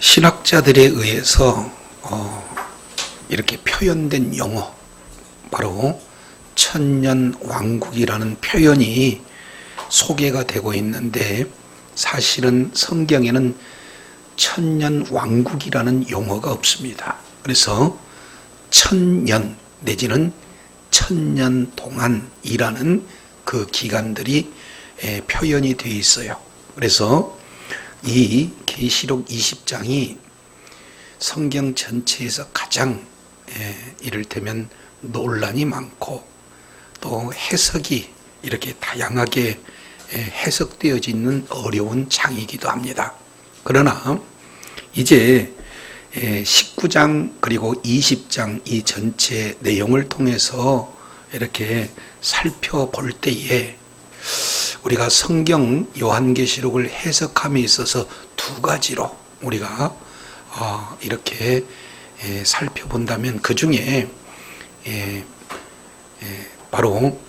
신학자들에 의해서 이렇게 표현된 용어, 바로 천년왕국이라는 표현이 소개가 되고 있는데, 사실은 성경에는 천년왕국이라는 용어가 없습니다. 그래서 천년 내지는 천년 동안이라는 그 기간들이 표현이 되어 있어요. 그래서 이 계시록 20장이 성경 전체에서 가장 이를테면 논란이 많고 또 해석이 이렇게 다양하게 해석되어지는 어려운 장이기도 합니다. 그러나 이제 19장 그리고 20장 이 전체 내용을 통해서 이렇게 살펴볼 때에 우리가 성경 요한계시록을 해석함에 있어서 두 가지로 우리가 이렇게 살펴본다면, 그 중에 바로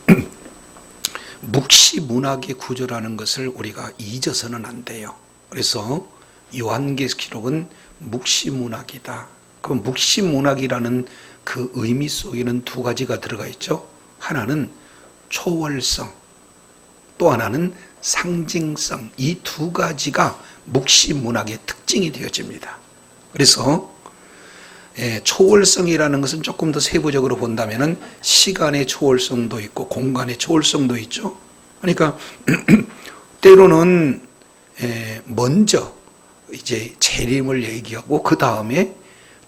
묵시문학의 구조라는 것을 우리가 잊어서는 안 돼요. 그래서 요한계시록은 묵시문학이다. 그럼 묵시문학이라는 그 의미 속에는 두 가지가 들어가 있죠. 하나는 초월성, 또 하나는 상징성. 이 두 가지가 묵시문학의 특징이 되어집니다. 그래서 초월성이라는 것은 조금 더 세부적으로 본다면 시간의 초월성도 있고 공간의 초월성도 있죠. 그러니까 때로는 먼저 이제 재림을 얘기하고 그 다음에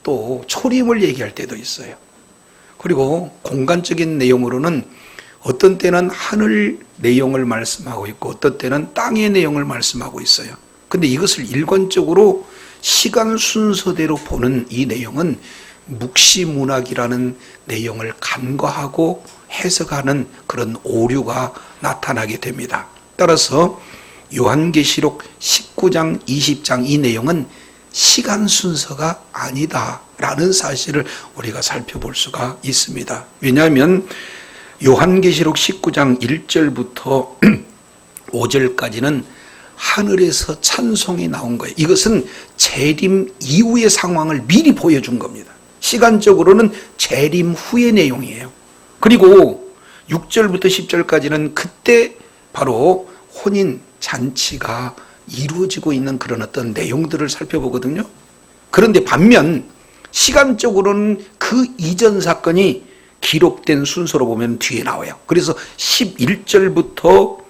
또 초림을 얘기할 때도 있어요. 그리고 공간적인 내용으로는 어떤 때는 하늘 내용을 말씀하고 있고 어떤 때는 땅의 내용을 말씀하고 있어요. 근데 이것을 일관적으로 시간 순서대로 보는 이 내용은 묵시문학이라는 내용을 간과하고 해석하는 그런 오류가 나타나게 됩니다. 따라서 요한계시록 19장, 20장 이 내용은 시간 순서가 아니다라는 사실을 우리가 살펴볼 수가 있습니다. 왜냐하면 요한계시록 19장 1절부터 5절까지는 하늘에서 찬송이 나온 거예요. 이것은 재림 이후의 상황을 미리 보여준 겁니다. 시간적으로는 재림 후의 내용이에요. 그리고 6절부터 10절까지는 그때 바로 혼인 잔치가 이루어지고 있는 그런 어떤 내용들을 살펴보거든요. 그런데 반면 시간적으로는 그 이전 사건이 기록된 순서로 보면 뒤에 나와요. 그래서 11절부터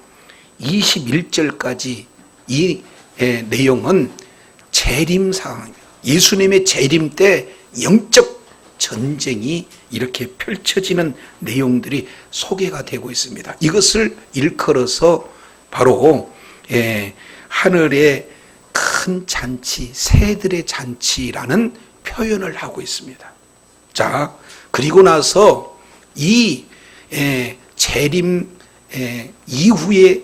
21절까지 이 내용은 재림 상황입니다. 예수님의 재림 때 영적 전쟁이 이렇게 펼쳐지는 내용들이 소개가 되고 있습니다. 이것을 일컬어서 바로 하늘의 큰 잔치, 새들의 잔치라는 표현을 하고 있습니다. 자, 그리고 나서 이 재림 이후에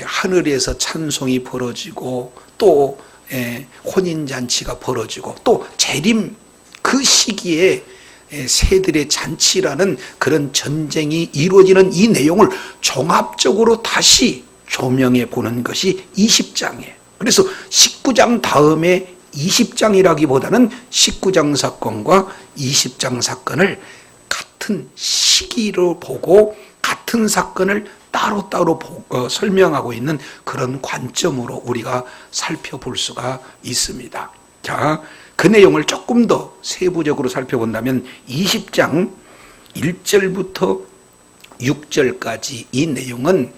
하늘에서 찬송이 벌어지고 또 혼인잔치가 벌어지고 또 재림 그 시기에 새들의 잔치라는 그런 전쟁이 이루어지는 이 내용을 종합적으로 다시 조명해 보는 것이 20장이에요. 그래서 19장 다음에 20장이라기보다는 19장 사건과 20장 사건을 같은 시기로 보고 같은 사건을 따로따로 설명하고 있는 그런 관점으로 우리가 살펴볼 수가 있습니다. 자, 그 내용을 조금 더 세부적으로 살펴본다면 20장 1절부터 6절까지 이 내용은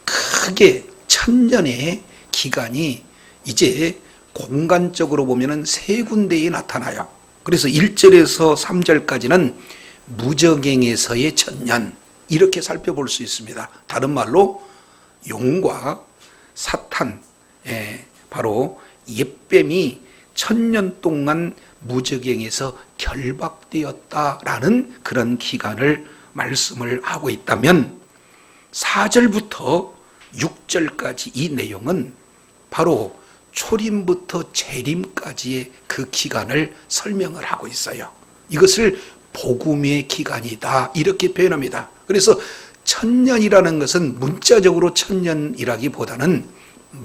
크게 천년의 기간이 이제 공간적으로 보면은 세 군데에 나타나요. 그래서 1절에서 3절까지는 무저갱에서의 천년, 이렇게 살펴볼 수 있습니다. 다른 말로 용과 사탄, 바로 옛뱀이 천년 동안 무저갱에서 결박되었다라는 그런 기간을 말씀을 하고 있다면, 4절부터 6절까지 이 내용은 바로 초림부터 재림까지의 그 기간을 설명을 하고 있어요. 이것을 복음의 기간이다, 이렇게 표현합니다. 그래서 천년이라는 것은 문자적으로 천년이라기보다는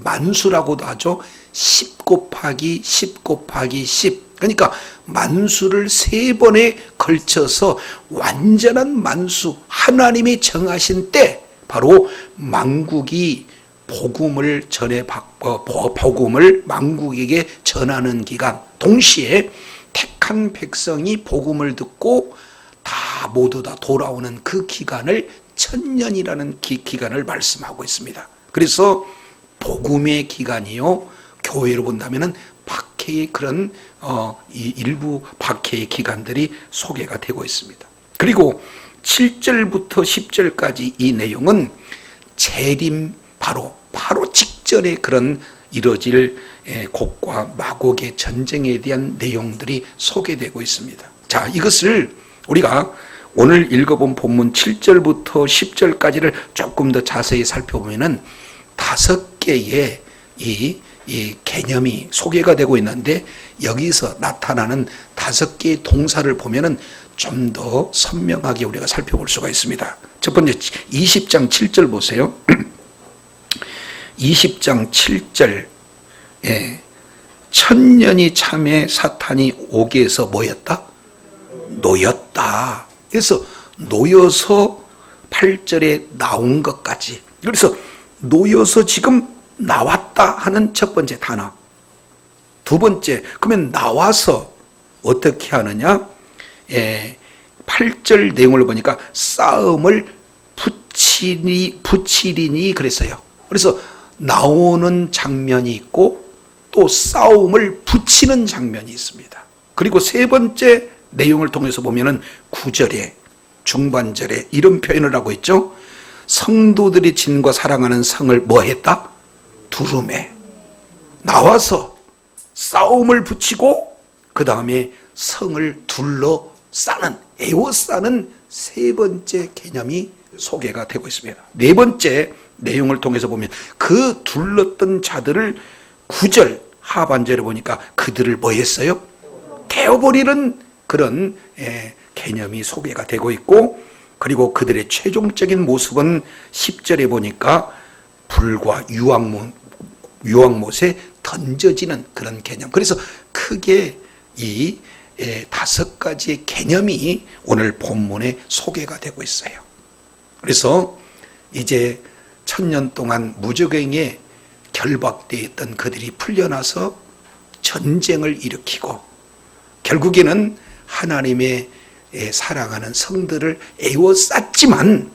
만수라고도 하죠. 10 곱하기 10 곱하기 10. 그러니까 만수를 3번에 걸쳐서 완전한 만수, 하나님이 정하신 때 바로 만국이 복음을 복음을 만국에게 전하는 기간, 동시에 택한 백성이 복음을 듣고 모두 다 돌아오는 그 기간을 천년이라는 기간을 말씀하고 있습니다. 그래서 복음의 기간이요, 교회로 본다면은 박해의 그런 일부 박해의 기간들이 소개가 되고 있습니다. 그리고 7절부터 10절까지 이 내용은 재림 바로 직전에 그런 이뤄질 곡과 마곡의 전쟁에 대한 내용들이 소개되고 있습니다. 자, 이것을 우리가 오늘 읽어본 본문 7절부터 10절까지를 조금 더 자세히 살펴보면은 5개의 이 개념이 소개가 되고 있는데, 여기서 나타나는 5개의 동사를 보면은 좀 더 선명하게 우리가 살펴볼 수가 있습니다. 첫 번째 20장 7절 보세요. 20장 7절, 천년이 참에 사탄이 오게 해서 뭐였다? 놓였다. 그래서 놓여서 8절에 나온 것까지, 그래서 놓여서 지금 나왔다 하는 첫 번째 단어. 두 번째, 그러면 나와서 어떻게 하느냐? 8절 내용을 보니까 싸움을 붙이리니 그랬어요. 그래서 나오는 장면이 있고 또 싸움을 붙이는 장면이 있습니다. 그리고 세 번째 내용을 통해서 보면은 9절에 중반절에 이런 표현을 하고 있죠. 성도들이 진과 사랑하는 성을 뭐 했다? 두루매. 나와서 싸움을 붙이고 그 다음에 성을 둘러싸는, 에워싸는 세 번째 개념이 소개가 되고 있습니다. 네 번째 내용을 통해서 보면 그 둘렀던 자들을 9절 하반절에 보니까 그들을 뭐 했어요? 태워버리는 그런 개념이 소개가 되고 있고, 그리고 그들의 최종적인 모습은 10절에 보니까 불과 유황못에 던져지는 그런 개념. 그래서 크게 이 5가지의 개념이 오늘 본문에 소개가 되고 있어요. 그래서 이제 1000년 동안 무적행에 결박되어 있던 그들이 풀려나서 전쟁을 일으키고 결국에는 하나님의 사랑하는 성들을 에워쌌지만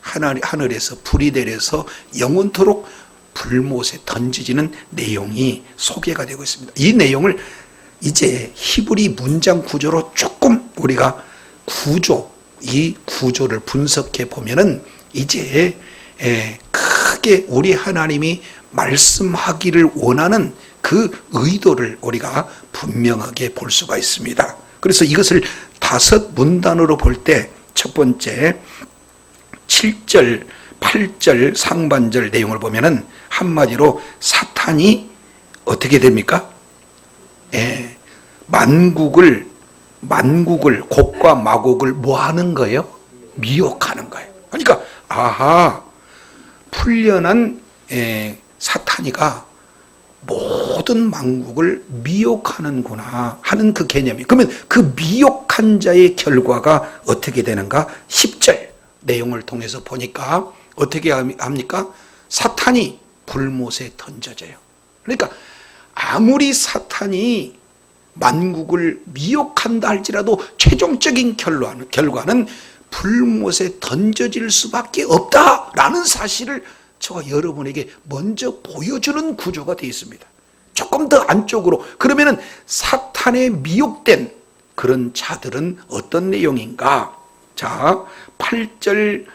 하늘에서 불이 내려서 영원토록 불못에 던져지는 내용이 소개가 되고 있습니다. 이 내용을 이제 히브리 문장 구조로 조금 우리가 이 구조를 분석해 보면은 이제 크게 우리 하나님이 말씀하기를 원하는 그 의도를 우리가 분명하게 볼 수가 있습니다. 그래서 이것을 5 문단으로 볼 때 첫 번째 7절, 8절 상반절 내용을 보면은 한마디로 사탄이 어떻게 됩니까? 만국을 곡과 마곡을 뭐 하는 거예요? 미혹하는 거예요. 그러니까 풀려난 사탄이가 모든 만국을 미혹하는구나 하는 그 개념이. 그러면 그 미혹한 자의 결과가 어떻게 되는가? 10절 내용을 통해서 보니까 어떻게 합니까? 사탄이 불못에 던져져요. 그러니까 아무리 사탄이 만국을 미혹한다 할지라도 최종적인 결과는 불못에 던져질 수밖에 없다라는 사실을 저와 여러분에게 먼저 보여주는 구조가 되어 있습니다. 조금 더 안쪽으로, 그러면은 사탄에 미혹된 그런 자들은 어떤 내용인가? 자, 8절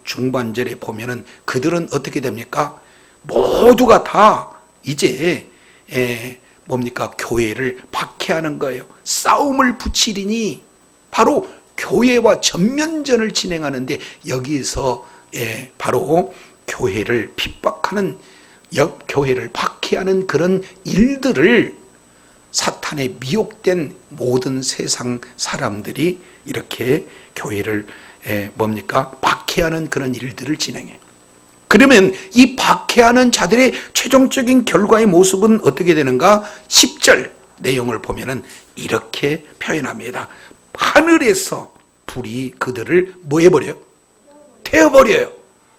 중반절에 보면은 그들은 어떻게 됩니까? 모두가 다 이제 뭡니까? 교회를 박해하는 거예요. 싸움을 붙이리니 바로 교회와 전면전을 진행하는데 여기서 바로 교회를 핍박하는, 교회를 박해하는 그런 일들을 사탄에 미혹된 모든 세상 사람들이 이렇게 교회를 박해하는 그런 일들을 진행해. 그러면 이 박해하는 자들의 최종적인 결과의 모습은 어떻게 되는가? 10절 내용을 보면은 이렇게 표현합니다. 하늘에서 불이 그들을 뭐 해버려요? 태워버려요.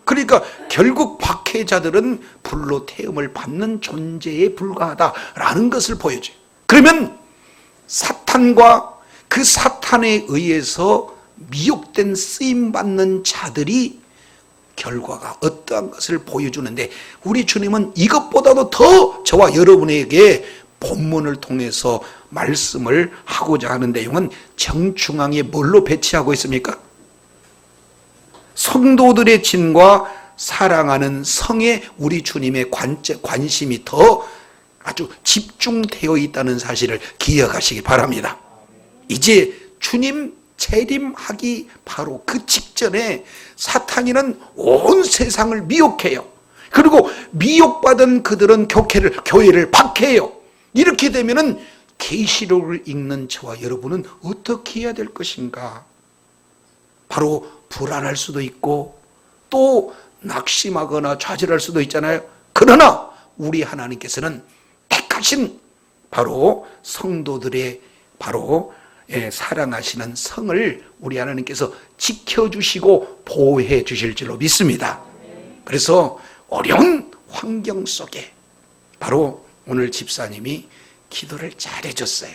그러니까 결국 박해자들은 불로 태움을 받는 존재에 불과하다라는 것을 보여줘요. 그러면 사탄과 그 사탄에 의해서 미혹된 쓰임받는 자들이 결과가 어떠한 것을 보여주는데, 우리 주님은 이것보다도 더 저와 여러분에게 본문을 통해서 말씀을 하고자 하는 내용은 정중앙에 뭘로 배치하고 있습니까? 성도들의 진과 사랑하는 성에 우리 주님의 관심이 더 아주 집중되어 있다는 사실을 기억하시기 바랍니다. 이제 주님 재림하기 바로 그 직전에 사탄이는 온 세상을 미혹해요. 그리고 미혹받은 그들은 교회를 박해해요. 이렇게 되면은 계시록을 읽는 저와 여러분은 어떻게 해야 될 것인가? 바로 불안할 수도 있고 또 낙심하거나 좌절할 수도 있잖아요. 그러나 우리 하나님께서는 택하신 바로 성도들의 바로 사랑하시는 성을 우리 하나님께서 지켜주시고 보호해 주실 줄로 믿습니다. 그래서 어려운 환경 속에 바로 오늘 집사님이 기도를 잘해줬어요.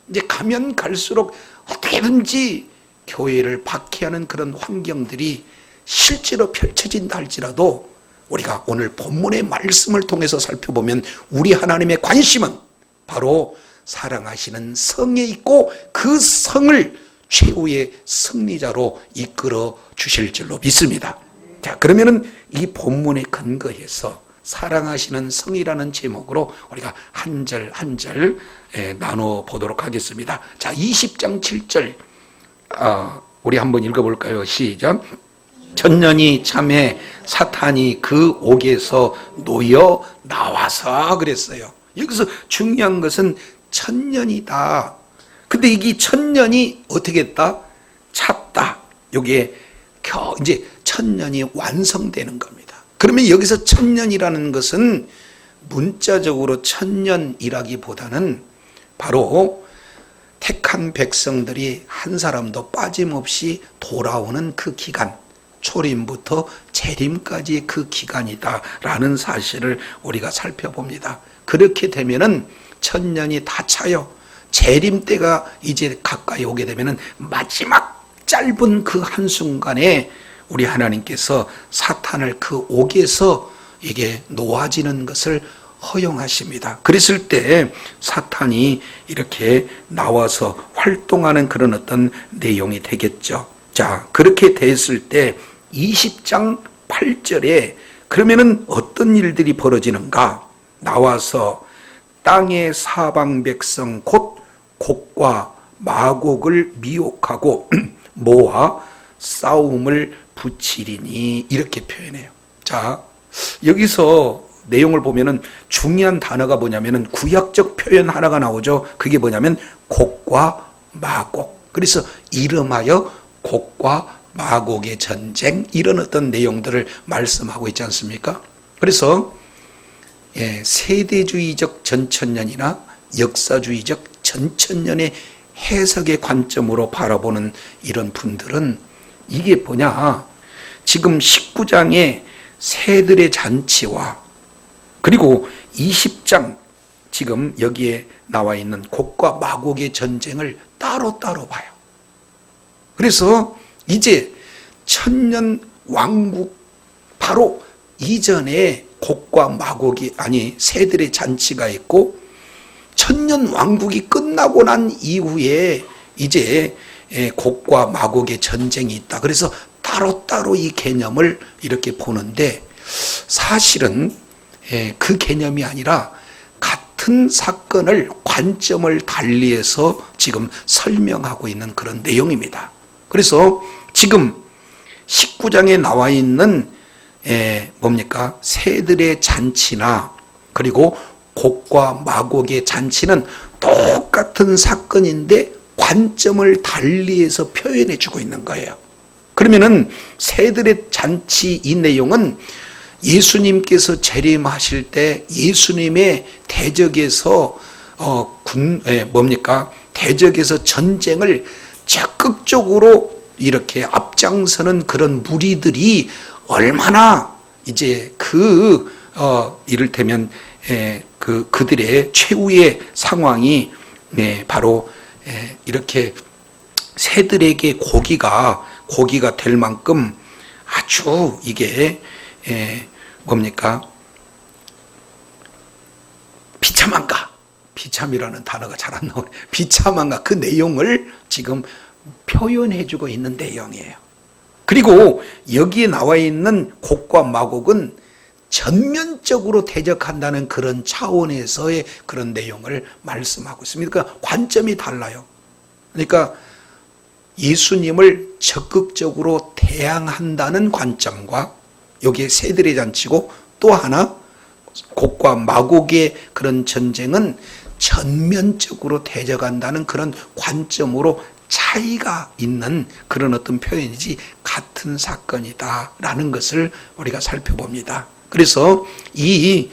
이제 가면 갈수록 어떻게든지 교회를 박해하는 그런 환경들이 실제로 펼쳐진다 할지라도 우리가 오늘 본문의 말씀을 통해서 살펴보면 우리 하나님의 관심은 바로 사랑하시는 성에 있고 그 성을 최후의 승리자로 이끌어 주실 줄로 믿습니다. 자, 그러면은 이 본문에 근거해서 사랑하시는 성이라는 제목으로 우리가 한 절 한 절 나눠 보도록 하겠습니다. 자, 20장 7절 우리 한번 읽어볼까요? 시작. 천년이 참해 사탄이 그 옥에서 놓여 나와서 그랬어요. 여기서 중요한 것은 천년이다. 근데 이게 천년이 어떻게 했다? 찼다. 여기에 이제 천년이 완성되는 겁니다. 그러면 여기서 천년이라는 것은 문자적으로 천년이라기보다는 바로 택한 백성들이 한 사람도 빠짐없이 돌아오는 그 기간, 초림부터 재림까지의 그 기간이다라는 사실을 우리가 살펴봅니다. 그렇게 되면은 천년이 다 차요. 재림 때가 이제 가까이 오게 되면은 마지막 짧은 그 한순간에 우리 하나님께서 사탄을 그 옥에서 이게 놓아지는 것을 허용하십니다. 그랬을 때 사탄이 이렇게 나와서 활동하는 그런 어떤 내용이 되겠죠. 자, 그렇게 됐을 때 20장 8절에 그러면은 어떤 일들이 벌어지는가? 나와서 땅의 사방 백성 곧 곡과 마곡을 미혹하고 모아 싸움을 붙이리니 이렇게 표현해요. 자, 여기서 내용을 보면은 중요한 단어가 뭐냐면은 구약적 표현 하나가 나오죠. 그게 뭐냐면 곡과 마곡. 그래서 이름하여 곡과 마곡의 전쟁, 이런 어떤 내용들을 말씀하고 있지 않습니까? 그래서 세대주의적 전천년이나 역사주의적 전천년의 해석의 관점으로 바라보는 이런 분들은 이게 뭐냐, 지금 19장의 새들의 잔치와 그리고 20장 지금 여기에 나와 있는 곡과 마곡의 전쟁을 따로따로 봐요. 그래서 이제 천년 왕국 바로 이전에 곡과 마곡이 새들의 잔치가 있고 천년 왕국이 끝나고 난 이후에 이제 곡과 마곡의 전쟁이 있다. 그래서 따로따로 이 개념을 이렇게 보는데 사실은 그 개념이 아니라 같은 사건을 관점을 달리해서 지금 설명하고 있는 그런 내용입니다. 그래서 지금 19장에 나와 있는 뭡니까? 새들의 잔치나 그리고 곡과 마곡의 잔치는 똑같은 사건인데 관점을 달리해서 표현해 주고 있는 거예요. 그러면은 새들의 잔치 이 내용은 예수님께서 재림하실 때 예수님의 대적에서 대적에서 전쟁을 적극적으로 이렇게 앞장서는 그런 무리들이 얼마나 이제 이를테면 그들의 최후의 상황이 바로 이렇게 새들에게 고기가 될 만큼 아주 이게 비참이라는 단어가 잘 안 나오네. 비참한가, 그 내용을 지금 표현해주고 있는 내용이에요. 그리고 여기에 나와 있는 곡과 마곡은 전면적으로 대적한다는 그런 차원에서의 그런 내용을 말씀하고 있습니다. 그러니까 관점이 달라요. 그러니까 예수님을 적극적으로 대항한다는 관점과 여기에 새들의 잔치고, 또 하나 곡과 마곡의 그런 전쟁은 전면적으로 대적한다는 그런 관점으로 차이가 있는 그런 어떤 표현이지 같은 사건이다라는 것을 우리가 살펴봅니다. 그래서 이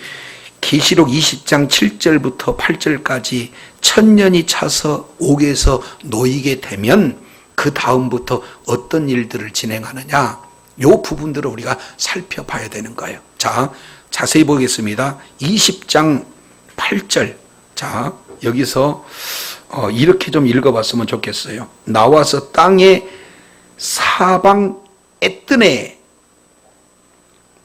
계시록 20장 7절부터 8절까지 천년이 차서 옥에서 놓이게 되면 그 다음부터 어떤 일들을 진행하느냐, 이 부분들을 우리가 살펴봐야 되는 거예요. 자, 자세히 보겠습니다. 20장 8절. 자, 여기서 이렇게 좀 읽어봤으면 좋겠어요. 나와서 땅의 사방 애뜨네.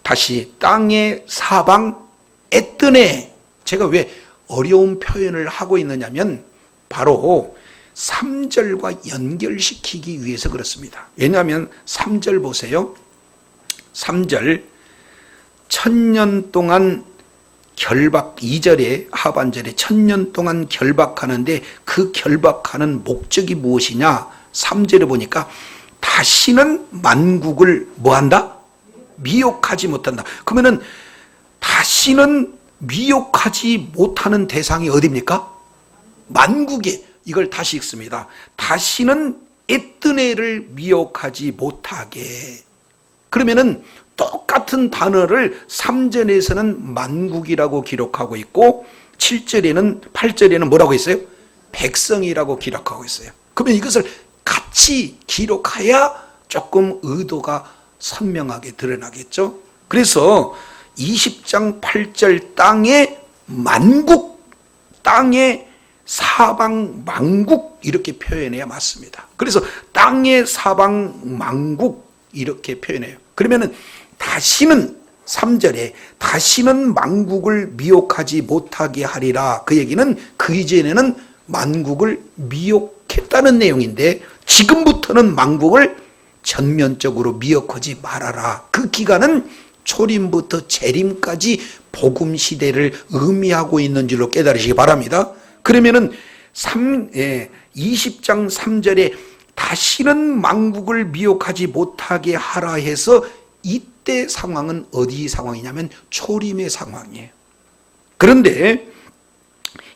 다시 땅의 사방 애뜨네. 제가 왜 어려운 표현을 하고 있느냐면 바로 3절과 연결시키기 위해서 그렇습니다. 왜냐하면 3절 보세요. 3절 천년 동안 결박, 2절에 하반절에 천년 동안 결박하는데 그 결박하는 목적이 무엇이냐? 3절에 보니까 다시는 만국을 뭐한다? 미혹하지 못한다. 그러면은 다시는 미혹하지 못하는 대상이 어디입니까? 만국에. 이걸 다시 읽습니다. 다시는 애뜨네를 미혹하지 못하게. 그러면은 똑같은 단어를 3절에서는 만국이라고 기록하고 있고 8절에는 뭐라고 있어요? 백성이라고 기록하고 있어요. 그러면 이것을 같이 기록해야 조금 의도가 선명하게 드러나겠죠. 그래서 20장 8절 땅의 만국, 땅의 사방 만국 이렇게 표현해야 맞습니다. 그래서 땅의 사방 만국 이렇게 표현해요. 그러면은 다시는 3절에 다시는 만국을 미혹하지 못하게 하리라. 그 얘기는 그 이전에는 만국을 미혹했다는 내용인데 지금부터는 만국을 전면적으로 미혹하지 말아라. 그 기간은 초림부터 재림까지 복음 시대를 의미하고 있는 줄로 깨달으시기 바랍니다. 그러면은 20장 3절에 다시는 만국을 미혹하지 못하게 하라 해서 이때 상황은 어디 상황이냐면 초림의 상황이에요. 그런데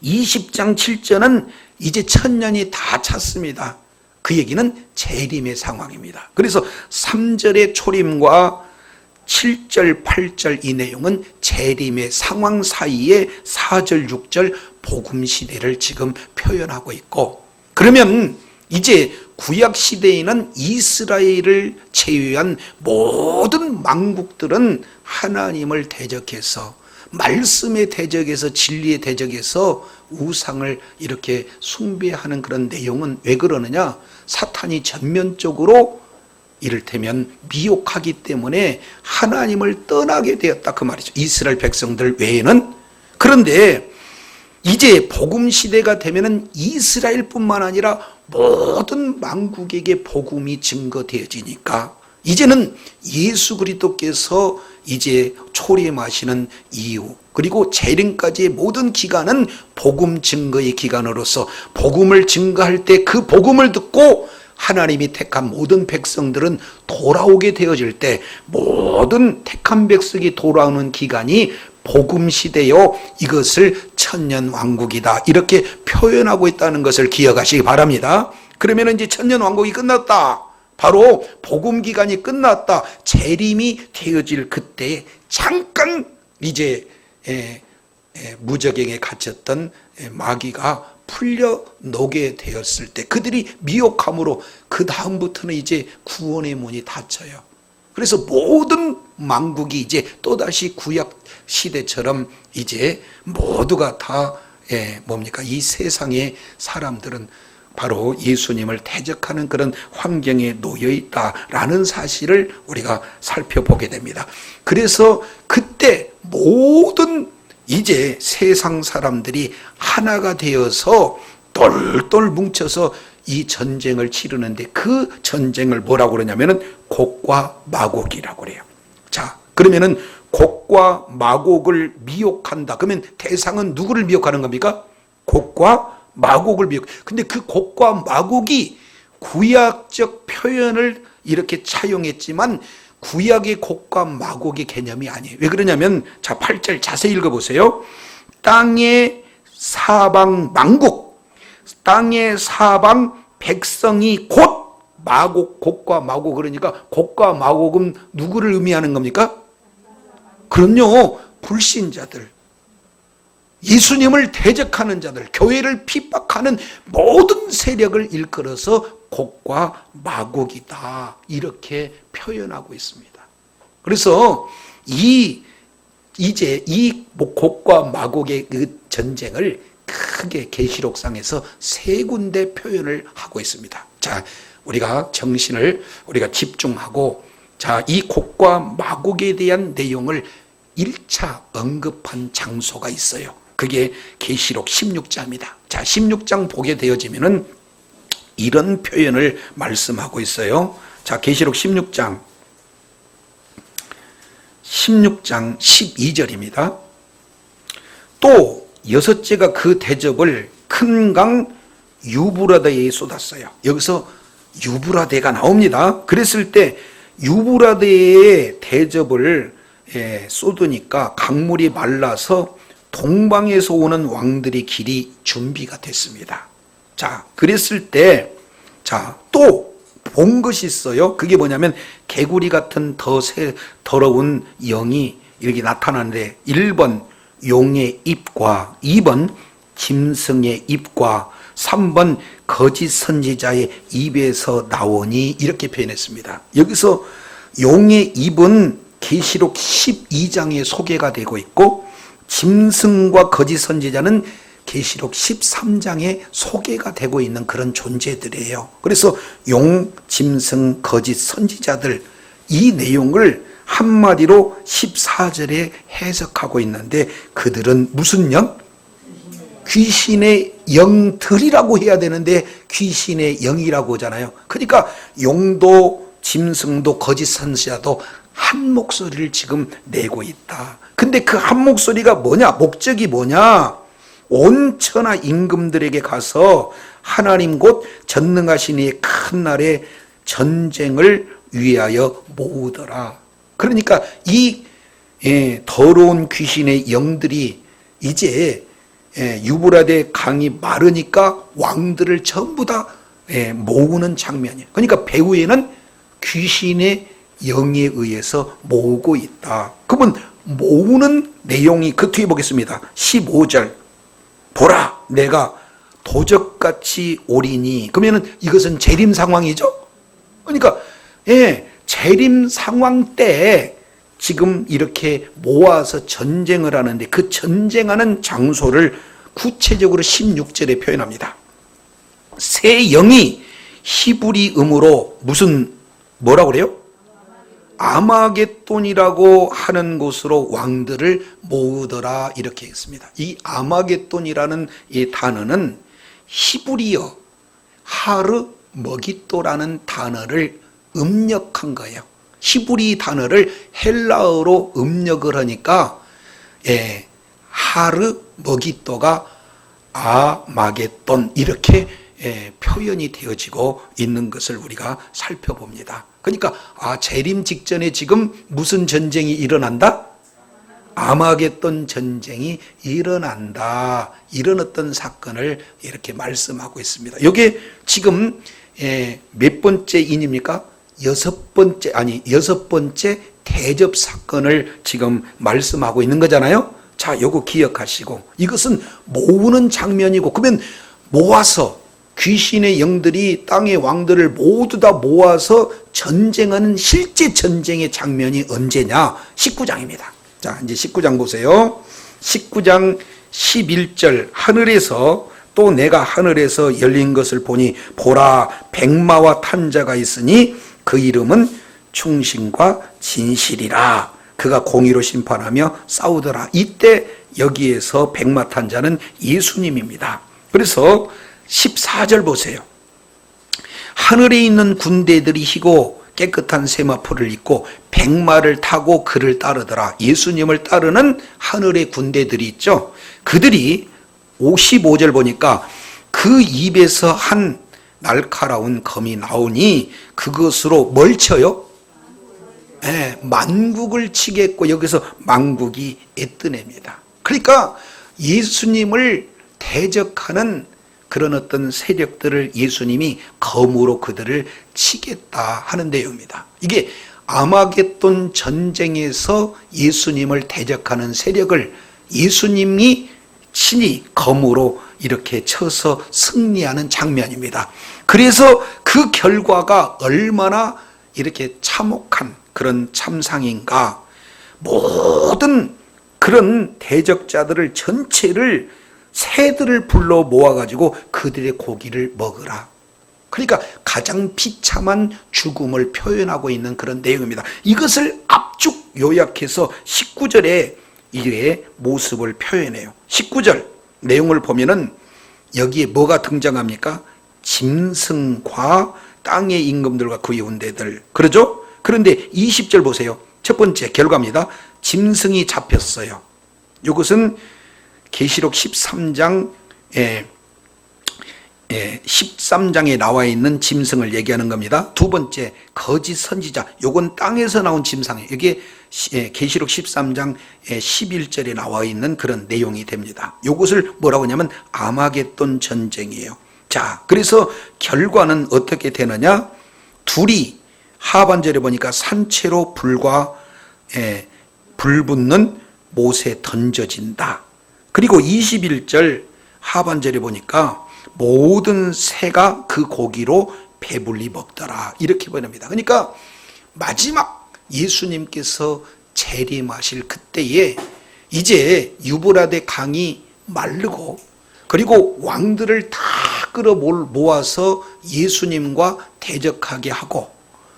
20장 7절은 이제 천년이 다 찼습니다. 그 얘기는 재림의 상황입니다. 그래서 3절의 초림과 7절, 8절 이 내용은 재림의 상황 사이에 4절, 6절 복음 시대를 지금 표현하고 있고, 그러면 이제 구약 시대에는 이스라엘을 제외한 모든 만국들은 하나님을 대적해서 말씀의 대적에서 진리의 대적에서 우상을 이렇게 숭배하는 그런 내용은 왜 그러느냐? 사탄이 전면적으로 이를테면 미혹하기 때문에 하나님을 떠나게 되었다 그 말이죠. 이스라엘 백성들 외에는. 그런데 이제 복음 시대가 되면은 이스라엘뿐만 아니라 모든 만국에게 복음이 증거되어지니까 이제는 예수 그리스도께서 이제 초림하시는 이유, 그리고 재림까지의 모든 기간은 복음 증거의 기간으로서 복음을 증거할 때 그 복음을 듣고 하나님이 택한 모든 백성들은 돌아오게 되어질 때 모든 택한 백성이 돌아오는 기간이 복음 시대요, 이것을 천년 왕국이다 이렇게 표현하고 있다는 것을 기억하시기 바랍니다. 그러면 이제 천년 왕국이 끝났다, 바로 복음 기간이 끝났다, 재림이 되어질 그때에 잠깐 이제 무저갱에 갇혔던 마귀가 풀려나게 되었을 때 그들이 미혹함으로 그 다음부터는 이제 구원의 문이 닫혀요. 그래서 모든 만국이 이제 또다시 구약 시대처럼 이제 모두가 다 뭡니까? 이 세상의 사람들은 바로 예수님을 대적하는 그런 환경에 놓여 있다라는 사실을 우리가 살펴보게 됩니다. 그래서 그때 모든 이제 세상 사람들이 하나가 되어서 똘똘 뭉쳐서 이 전쟁을 치르는데 그 전쟁을 뭐라고 그러냐면은 곡과 마곡이라고 그래요. 자, 그러면은 곡과 마곡을 미혹한다. 그러면 대상은 누구를 미혹하는 겁니까? 곡과 마곡을 미혹. 근데 그 곡과 마곡이 구약적 표현을 이렇게 차용했지만 구약의 곡과 마곡의 개념이 아니에요. 왜 그러냐면 자, 8절 자세히 읽어보세요. 땅의 사방 만국, 땅의 사방 백성이 곧 마곡, 곡과 마곡. 그러니까 곡과 마곡은 누구를 의미하는 겁니까? 그럼요, 불신자들, 예수님을 대적하는 자들, 교회를 핍박하는 모든 세력을 일컬어서 곡과 마곡이다, 이렇게 표현하고 있습니다. 그래서 이제 이 곡과 마곡의 그 전쟁을 크게 계시록상에서 세 군데 표현을 하고 있습니다. 자, 우리가 정신을 우리가 집중하고 자, 이 곡과 마곡에 대한 내용을 1차 언급한 장소가 있어요. 그게 계시록 16장입니다. 자, 16장 보게 되어지면은 이런 표현을 말씀하고 있어요. 자, 계시록 16장 12절입니다. 또 여섯째가 그 대접을 큰 강 유브라데에 쏟았어요. 여기서 유브라데가 나옵니다. 그랬을 때 유브라데에 대접을 쏟으니까 강물이 말라서 동방에서 오는 왕들의 길이 준비가 됐습니다. 자, 그랬을 때, 자, 또 본 것이 있어요. 그게 뭐냐면 개구리 같은 더러운 영이 이렇게 나타나는데 1번 용의 입과 2번 짐승의 입과 3번 거짓 선지자의 입에서 나오니 이렇게 표현했습니다. 여기서 용의 입은 계시록 12장에 소개가 되고 있고 짐승과 거짓 선지자는 계시록 13장에 소개가 되고 있는 그런 존재들이에요. 그래서 용, 짐승, 거짓 선지자들, 이 내용을 한마디로 14절에 해석하고 있는데 그들은 무슨 영? 귀신의 영들이라고 해야 되는데 귀신의 영이라고 하잖아요. 그러니까 용도 짐승도 거짓 선지자도 한 목소리를 지금 내고 있다. 근데 그 한 목소리가 뭐냐? 목적이 뭐냐? 온 천하 임금들에게 가서 하나님 곧 전능하신 이의 큰 날에 전쟁을 위하여 모으더라. 그러니까 이 더러운 귀신의 영들이 이제 유브라데 강이 마르니까 왕들을 전부 다 모으는 장면이에요. 그러니까 배후에는 귀신의 영에 의해서 모으고 있다. 그러면 모으는 내용이 그 뒤에 보겠습니다. 15절 보라 내가 도적같이 오리니. 그러면은 이것은 재림 상황이죠. 그러니까 재림 상황 때 지금 이렇게 모아서 전쟁을 하는데 그 전쟁하는 장소를 구체적으로 16절에 표현합니다. 새 영이 히브리 음으로 무슨 뭐라고 그래요? 아마겟돈이라고 하는 곳으로 왕들을 모으더라 이렇게 했습니다. 이 아마겟돈이라는 이 단어는 히브리어 하르 머기또라는 단어를 음력한 거예요. 히브리 단어를 헬라어로 음력을 하니까 하르 머기또가 아마겟돈 이렇게 표현이 되어지고 있는 것을 우리가 살펴봅니다. 그러니까 재림 직전에 지금 무슨 전쟁이 일어난다? 아마겟돈 전쟁이 일어난다. 이런 어떤 사건을 이렇게 말씀하고 있습니다. 이게 지금 몇 번째 인입니까? 여섯 번째 대접 사건을 지금 말씀하고 있는 거잖아요. 자, 요거 기억하시고, 이것은 모으는 장면이고, 그러면 모아서 귀신의 영들이 땅의 왕들을 모두 다 모아서 전쟁하는 실제 전쟁의 장면이 언제냐? 19장입니다. 자, 이제 19장 보세요. 19장 11절, 하늘에서 또 내가 하늘에서 열린 것을 보니 보라 백마와 탄 자가 있으니 그 이름은 충신과 진실이라. 그가 공의로 심판하며 싸우더라. 이때 여기에서 백마 탄 자는 예수님입니다. 그래서 14절 보세요. 하늘에 있는 군대들이 희고 깨끗한 세마포를 입고 백마를 타고 그를 따르더라. 예수님을 따르는 하늘의 군대들이 있죠. 그들이 55절 보니까 그 입에서 한 날카로운 검이 나오니 그것으로 뭘 쳐요? 네, 만국을 치겠고, 여기서 만국이 애뜨냅니다. 그러니까 예수님을 대적하는 그런 어떤 세력들을 예수님이 검으로 그들을 치겠다 하는 내용입니다. 이게 아마겟돈 전쟁에서 예수님을 대적하는 세력을 예수님이 친히 검으로 이렇게 쳐서 승리하는 장면입니다. 그래서 그 결과가 얼마나 이렇게 참혹한 그런 참상인가. 모든 그런 대적자들을 전체를 새들을 불러 모아가지고 그들의 고기를 먹으라. 그러니까 가장 비참한 죽음을 표현하고 있는 그런 내용입니다. 이것을 압축 요약해서 19절에 이의 모습을 표현해요. 19절 내용을 보면은 여기에 뭐가 등장합니까? 짐승과 땅의 임금들과 그의 군대들. 그러죠? 그런데 20절 보세요. 첫 번째 결과입니다. 짐승이 잡혔어요. 이것은 계시록 13장에 나와 있는 짐승을 얘기하는 겁니다. 두 번째, 거짓 선지자. 요건 땅에서 나온 짐승이에요. 이게 계시록 13장 11절에 나와 있는 그런 내용이 됩니다. 요것을 뭐라고 하냐면 아마겟돈 전쟁이에요. 자, 그래서 결과는 어떻게 되느냐? 둘이 하반절에 보니까 산채로 불 붙는 못에 던져진다. 그리고 21절 하반절에 보니까 모든 새가 그 고기로 배불리 먹더라. 이렇게 보냅니다. 그러니까 마지막 예수님께서 재림하실 그때에 이제 유브라데 강이 마르고, 그리고 왕들을 다 끌어 모아서 예수님과 대적하게 하고,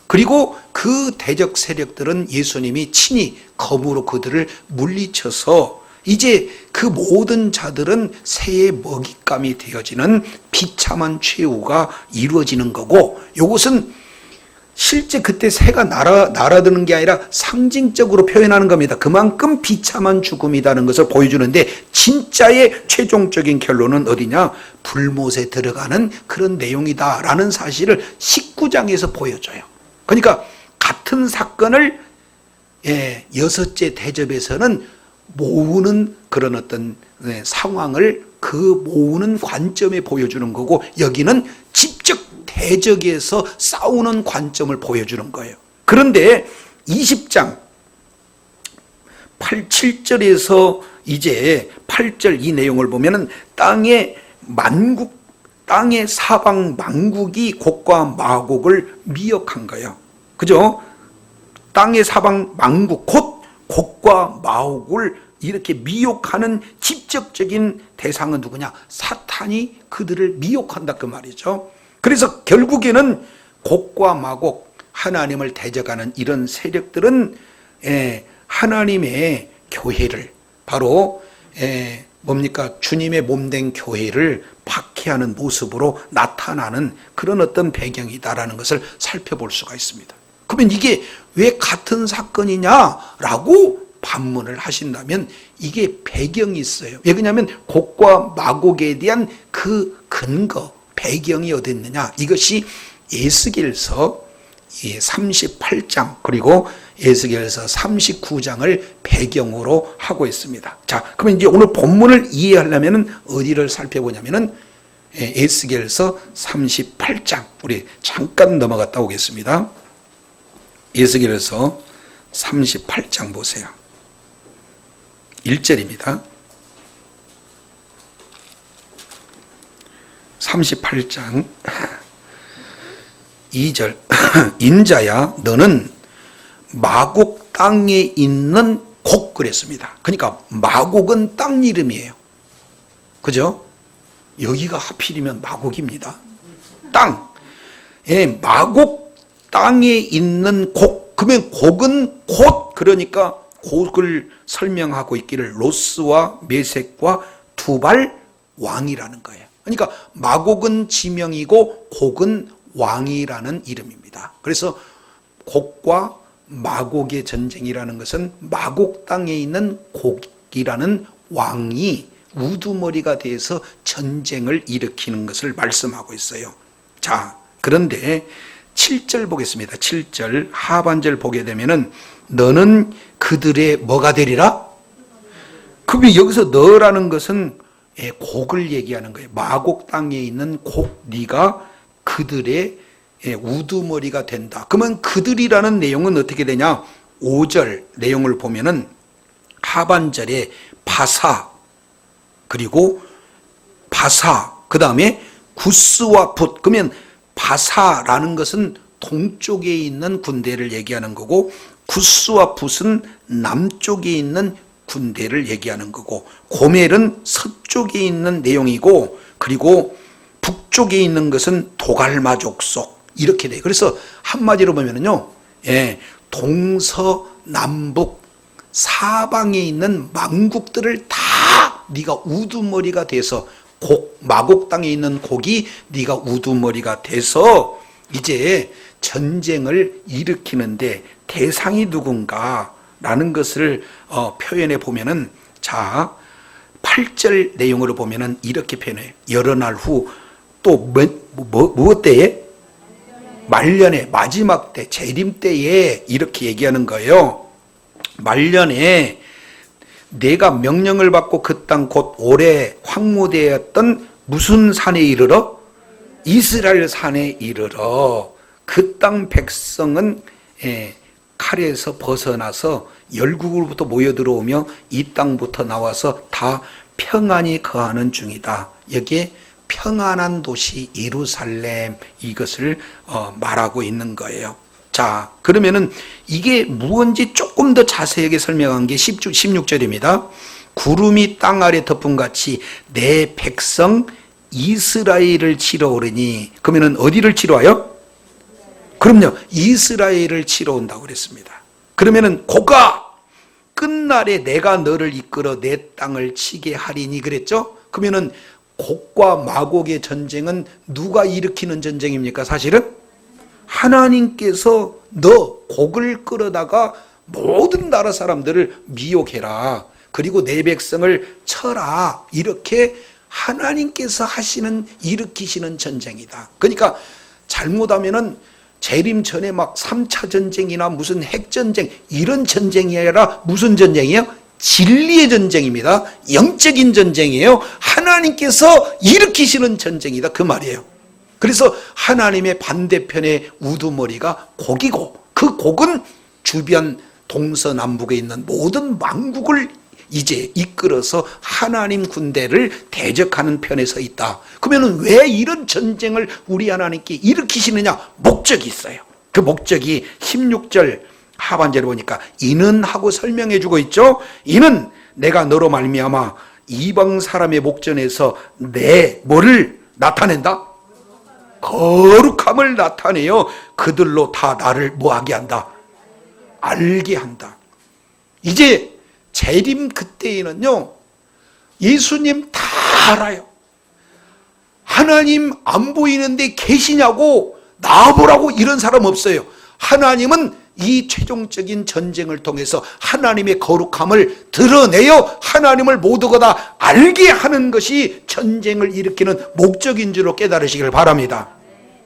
그리고 그 대적 세력들은 예수님이 친히 검으로 그들을 물리쳐서 이제 그 모든 자들은 새의 먹잇감이 되어지는 비참한 최후가 이루어지는 거고, 이것은 실제 그때 새가 날아드는 게 아니라 상징적으로 표현하는 겁니다. 그만큼 비참한 죽음이라는 것을 보여주는데, 진짜의 최종적인 결론은 어디냐? 불못에 들어가는 그런 내용이다라는 사실을 19장에서 보여줘요. 그러니까 같은 사건을 여섯째 대접에서는 모으는 그런 어떤 상황을 그 모으는 관점에 보여주는 거고, 여기는 직접 대적에서 싸우는 관점을 보여주는 거예요. 그런데 20장 7절에서 이제 8절 이 내용을 보면은 땅의 사방 만국이 곡과 마곡을 미혹한 거예요. 그죠? 땅의 사방 만국, 곧 곡과 마곡을 이렇게 미혹하는 직접적인 대상은 누구냐? 사탄이 그들을 미혹한다 그 말이죠. 그래서 결국에는 곡과 마곡, 하나님을 대적하는 이런 세력들은 하나님의 교회를, 바로 뭡니까? 주님의 몸된 교회를 박해하는 모습으로 나타나는 그런 어떤 배경이다라는 것을 살펴볼 수가 있습니다. 그러면 이게 왜 같은 사건이냐라고 반문을 하신다면 이게 배경이 있어요. 왜 그러냐면 곡과 마곡에 대한 그 근거, 배경이 어디 있느냐? 이것이 에스겔서 38장 그리고 에스겔서 39장을 배경으로 하고 있습니다. 자, 그러면 이제 오늘 본문을 이해하려면 어디를 살펴보냐면은 에스겔서 38장, 우리 잠깐 넘어갔다 오겠습니다. 에스겔서 38장 보세요. 1절입니다. 38장 2절 인자야 너는 마곡 땅에 있는 곡 그랬습니다. 그러니까 마곡은 땅 이름이에요. 그죠? 여기가 하필이면 마곡입니다. 땅. 예, 마곡 땅에 있는 곡. 그러면 곡은 곧 그러니까 곡을 설명하고 있기를 로스와 메섹과 두발 왕이라는 거예요. 그러니까 마곡은 지명이고 곡은 왕이라는 이름입니다. 그래서 곡과 마곡의 전쟁이라는 것은 마곡 땅에 있는 곡이라는 왕이 우두머리가 돼서 전쟁을 일으키는 것을 말씀하고 있어요. 자, 그런데 7절 보겠습니다. 7절 하반절 보게 되면은 너는 그들의 뭐가 되리라? 그러면 여기서 너라는 것은 곡을 얘기하는 거예요. 마곡 땅에 있는 곡, 네가 그들의 우두머리가 된다. 그러면 그들이라는 내용은 어떻게 되냐? 5절 내용을 보면은 하반절에 바사, 그리고 바사, 그 다음에 구스와 붓. 그러면 바사라는 것은 동쪽에 있는 군대를 얘기하는 거고, 구스와 붓은 남쪽에 있는 군대를 얘기하는 거고, 고멜은 서쪽에 있는 내용이고, 그리고 북쪽에 있는 것은 도갈마족 속, 이렇게 돼요. 그래서 한마디로 보면은요, 동서남북 사방에 있는 망국들을 다 네가 우두머리가 돼서 마곡 땅에 있는 곡이 네가 우두머리가 돼서 이제 전쟁을 일으키는데 대상이 누군가라는 것을 표현해 보면은, 자 8절 내용으로 보면은 이렇게 표현해요. 여러 날 후 또 무엇 때에? 말년에, 마지막 때, 재림 때에 이렇게 얘기하는 거예요. 말년에 내가 명령을 받고 그 땅 곧 오래 황무되었던 무슨 산에 이르러? 이스라엘 산에 이르러. 그 땅 백성은 칼에서 벗어나서 열국으로부터 모여 들어오며 이 땅부터 나와서 다 평안히 거하는 중이다. 여기에 평안한 도시 예루살렘, 이것을 말하고 있는 거예요. 자, 그러면은 이게 무언지 조금 더 자세하게 설명한 게 16절입니다. 구름이 땅 아래 덮은 같이 내 백성 이스라엘을 치러 오르니. 그러면은 어디를 치러 와요? 그럼요, 이스라엘을 치러 온다고 그랬습니다. 그러면은 고가 끝날에 내가 너를 이끌어 내 땅을 치게 하리니 그랬죠? 그러면은 곡과 마곡의 전쟁은 누가 일으키는 전쟁입니까? 사실은 하나님께서 너 곡을 끌어다가 모든 나라 사람들을 미혹해라, 그리고 내 백성을 쳐라, 이렇게 하나님께서 일으키시는 전쟁이다. 그러니까 잘못하면은 재림 전에 막 3차 전쟁이나 무슨 핵전쟁 이런 전쟁이 아니라 무슨 전쟁이에요? 진리의 전쟁입니다. 영적인 전쟁이에요. 하나님께서 일으키시는 전쟁이다, 그 말이에요. 그래서 하나님의 반대편의 우두머리가 곡이고, 그 곡은 주변 동서남북에 있는 모든 왕국을 이제 이끌어서 하나님 군대를 대적하는 편에 서 있다. 그러면 왜 이런 전쟁을 우리 하나님께 일으키시느냐? 목적이 있어요. 그 목적이 16절 하반절에 보니까 이는 하고 설명해 주고 있죠. 이는 내가 너로 말미암아 이방 사람의 목전에서 내 뭐를 나타낸다? 거룩함을 나타내어 그들로 다 나를 뭐하게 한다? 알게 한다. 이제 재림 그때에는요, 예수님 다 알아요. 하나님 안 보이는데 계시냐고 나와보라고 이런 사람 없어요. 하나님은 이 최종적인 전쟁을 통해서 하나님의 거룩함을 드러내어 하나님을 모두가 다 알게 하는 것이 전쟁을 일으키는 목적인 줄로 깨달으시길 바랍니다.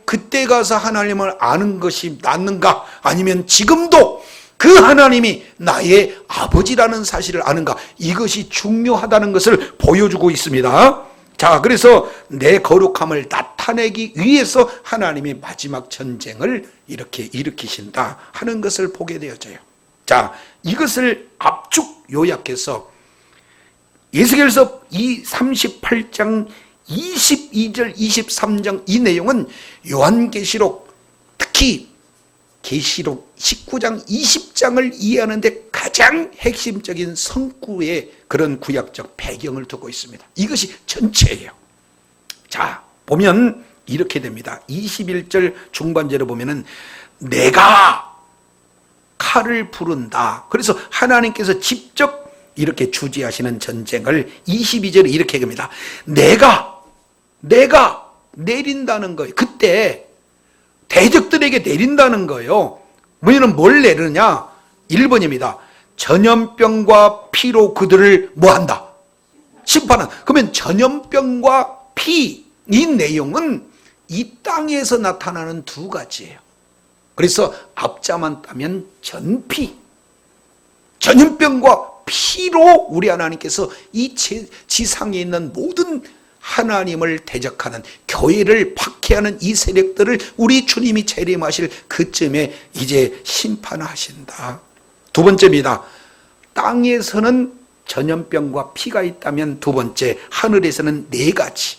그때 가서 하나님을 아는 것이 낫는가? 아니면 지금도 그 하나님이 나의 아버지라는 사실을 아는가? 이것이 중요하다는 것을 보여주고 있습니다. 자, 그래서 내 거룩함을 나타내기 위해서 하나님이 마지막 전쟁을 이렇게 일으키신다 하는 것을 보게 되어져요. 자, 이것을 압축 요약해서 에스겔서 38장 22절 23장 이 내용은 요한계시록, 특히 계시록 19장 20장을 이해하는 데 가장 핵심적인 성구의 그런 구약적 배경을 두고 있습니다. 이것이 전체예요. 자, 보면 이렇게 됩니다. 21절 중반절에 보면은 내가 칼을 부른다. 그래서 하나님께서 직접 이렇게 주재하시는 전쟁을 22절에 이렇게 합니다. 내가 내린다는 거예요. 그때 대적들에게 내린다는 거예요. 뭐냐면 뭘 내리느냐? 1번입니다. 전염병과 피로 그들을 뭐한다? 심판한. 그러면 전염병과 피, 이 내용은 이 땅에서 나타나는 두 가지예요. 그래서 앞자만 따면 전피, 전염병과 피로 우리 하나님께서 이 지상에 있는 모든 하나님을 대적하는, 교회를 박해하는 이 세력들을 우리 주님이 재림하실 그쯤에 이제 심판하신다. 두 번째입니다. 땅에서는 전염병과 피가 있다면 두 번째, 하늘에서는 네 가지.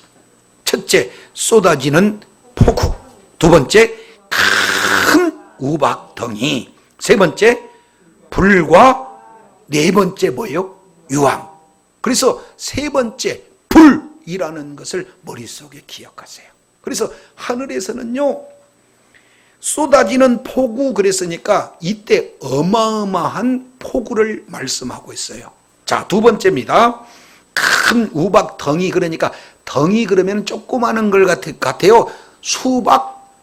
첫째, 쏟아지는 폭우. 두 번째, 큰 우박덩이. 세 번째, 불과 네 번째 뭐예요? 유황. 그래서 세 번째, 불이라는 것을 머릿속에 기억하세요. 그래서 하늘에서는요, 쏟아지는 폭우 그랬으니까 이때 어마어마한 폭우를 말씀하고 있어요. 자, 두 번째입니다. 큰 우박덩이. 그러니까 덩이 그러면 조그마한 걸 같아요. 수박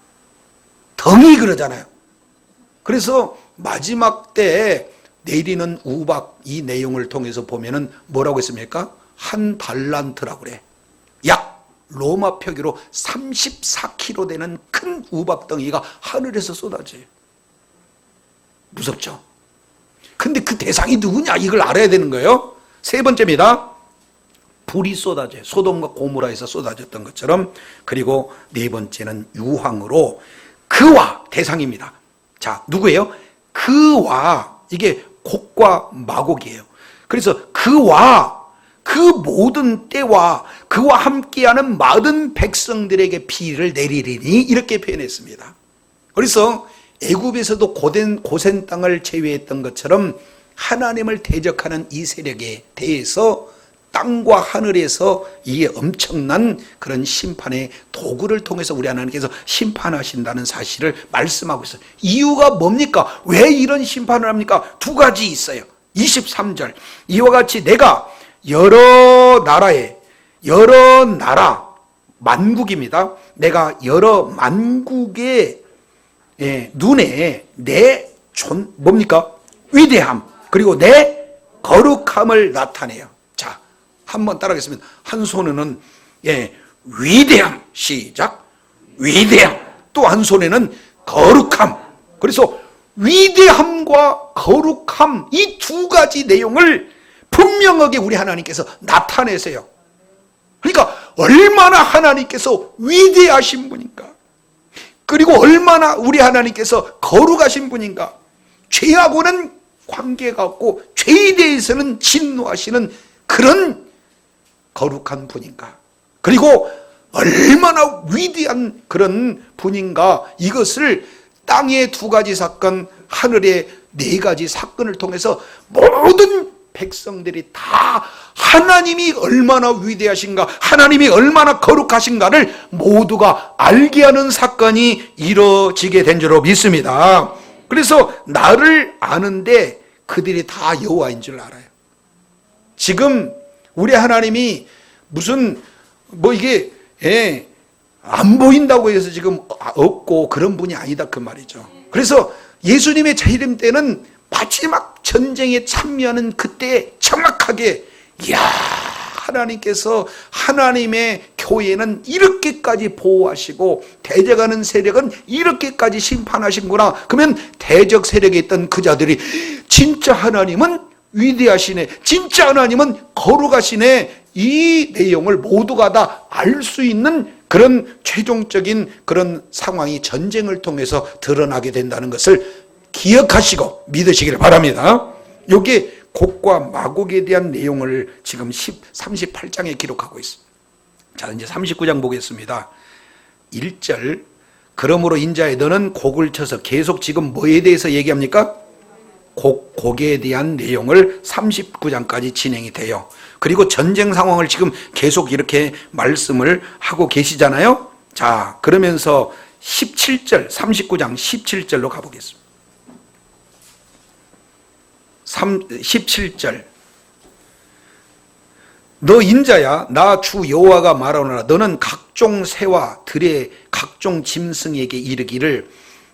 덩이 그러잖아요. 그래서 마지막 때 내리는 우박, 이 내용을 통해서 보면은 뭐라고 했습니까? 한 달란트라고 그래. 약 로마 표기로 34kg 되는 큰 우박덩이가 하늘에서 쏟아져요. 무섭죠? 근데 그 대상이 누구냐? 이걸 알아야 되는 거예요. 세 번째입니다. 불이 쏟아져요. 소돔과 고모라에서 쏟아졌던 것처럼. 그리고 네 번째는 유황으로, 그와, 대상입니다. 자, 누구예요? 그와, 이게 곡과 마곡이에요. 그래서 그와, 그 모든 때와 그와 함께하는 많은 백성들에게 비를 내리리니, 이렇게 표현했습니다. 그래서 애굽에서도 고센 땅을 제외했던 것처럼 하나님을 대적하는 이 세력에 대해서 땅과 하늘에서 이게 엄청난 그런 심판의 도구를 통해서 우리 하나님께서 심판하신다는 사실을 말씀하고 있어요. 이유가 뭡니까? 왜 이런 심판을 합니까? 두 가지 있어요. 23절, 이와 같이 내가 여러 나라 만국입니다. 내가 여러 만국의 눈에 내 뭡니까? 위대함, 그리고 내 거룩함을 나타내요. 자, 한번 따라하겠습니다. 한 손에는 위대함, 시작. 위대함. 또 한 손에는 거룩함. 그래서 위대함과 거룩함, 이 두 가지 내용을 분명하게 우리 하나님께서 나타내세요. 그러니까 얼마나 하나님께서 위대하신 분인가, 그리고 얼마나 우리 하나님께서 거룩하신 분인가, 죄하고는 관계가 없고 죄에 대해서는 진노하시는 그런 거룩한 분인가, 그리고 얼마나 위대한 그런 분인가, 이것을 땅의 두 가지 사건, 하늘의 네 가지 사건을 통해서 모든 백성들이 다 하나님이 얼마나 위대하신가, 하나님이 얼마나 거룩하신가를 모두가 알게 하는 사건이 이루어지게 된 줄로 믿습니다. 그래서 나를 아는데 그들이 다 여호와인 줄 알아요. 지금 우리 하나님이 무슨 이게 안 보인다고 해서 지금 없고 그런 분이 아니다, 그 말이죠. 그래서 예수님의 재림 때는 마지막 전쟁에 참여하는 그때 정확하게, 이야, 하나님께서 하나님의 교회는 이렇게까지 보호하시고 대적하는 세력은 이렇게까지 심판하신구나. 그러면 대적 세력에 있던 그 자들이 진짜 하나님은 위대하시네, 진짜 하나님은 거룩하시네, 이 내용을 모두가 다 알 수 있는 그런 최종적인 그런 상황이 전쟁을 통해서 드러나게 된다는 것을 기억하시고 믿으시기를 바랍니다. 이게 곡과 마곡에 대한 내용을 지금 38장에 기록하고 있습니다. 자, 이제 39장 보겠습니다. 1절, 그러므로 인자야 너는 곡을 쳐서, 계속 지금 뭐에 대해서 얘기합니까? 곡에 대한 내용을 39장까지 진행이 돼요. 그리고 전쟁 상황을 지금 계속 이렇게 말씀을 하고 계시잖아요. 자, 그러면서 17절, 39장 17절로 가보겠습니다. 17절, 너 인자야 나 주 여호와가 말하노라 너는 각종 새와 들의 각종 짐승에게 이르기를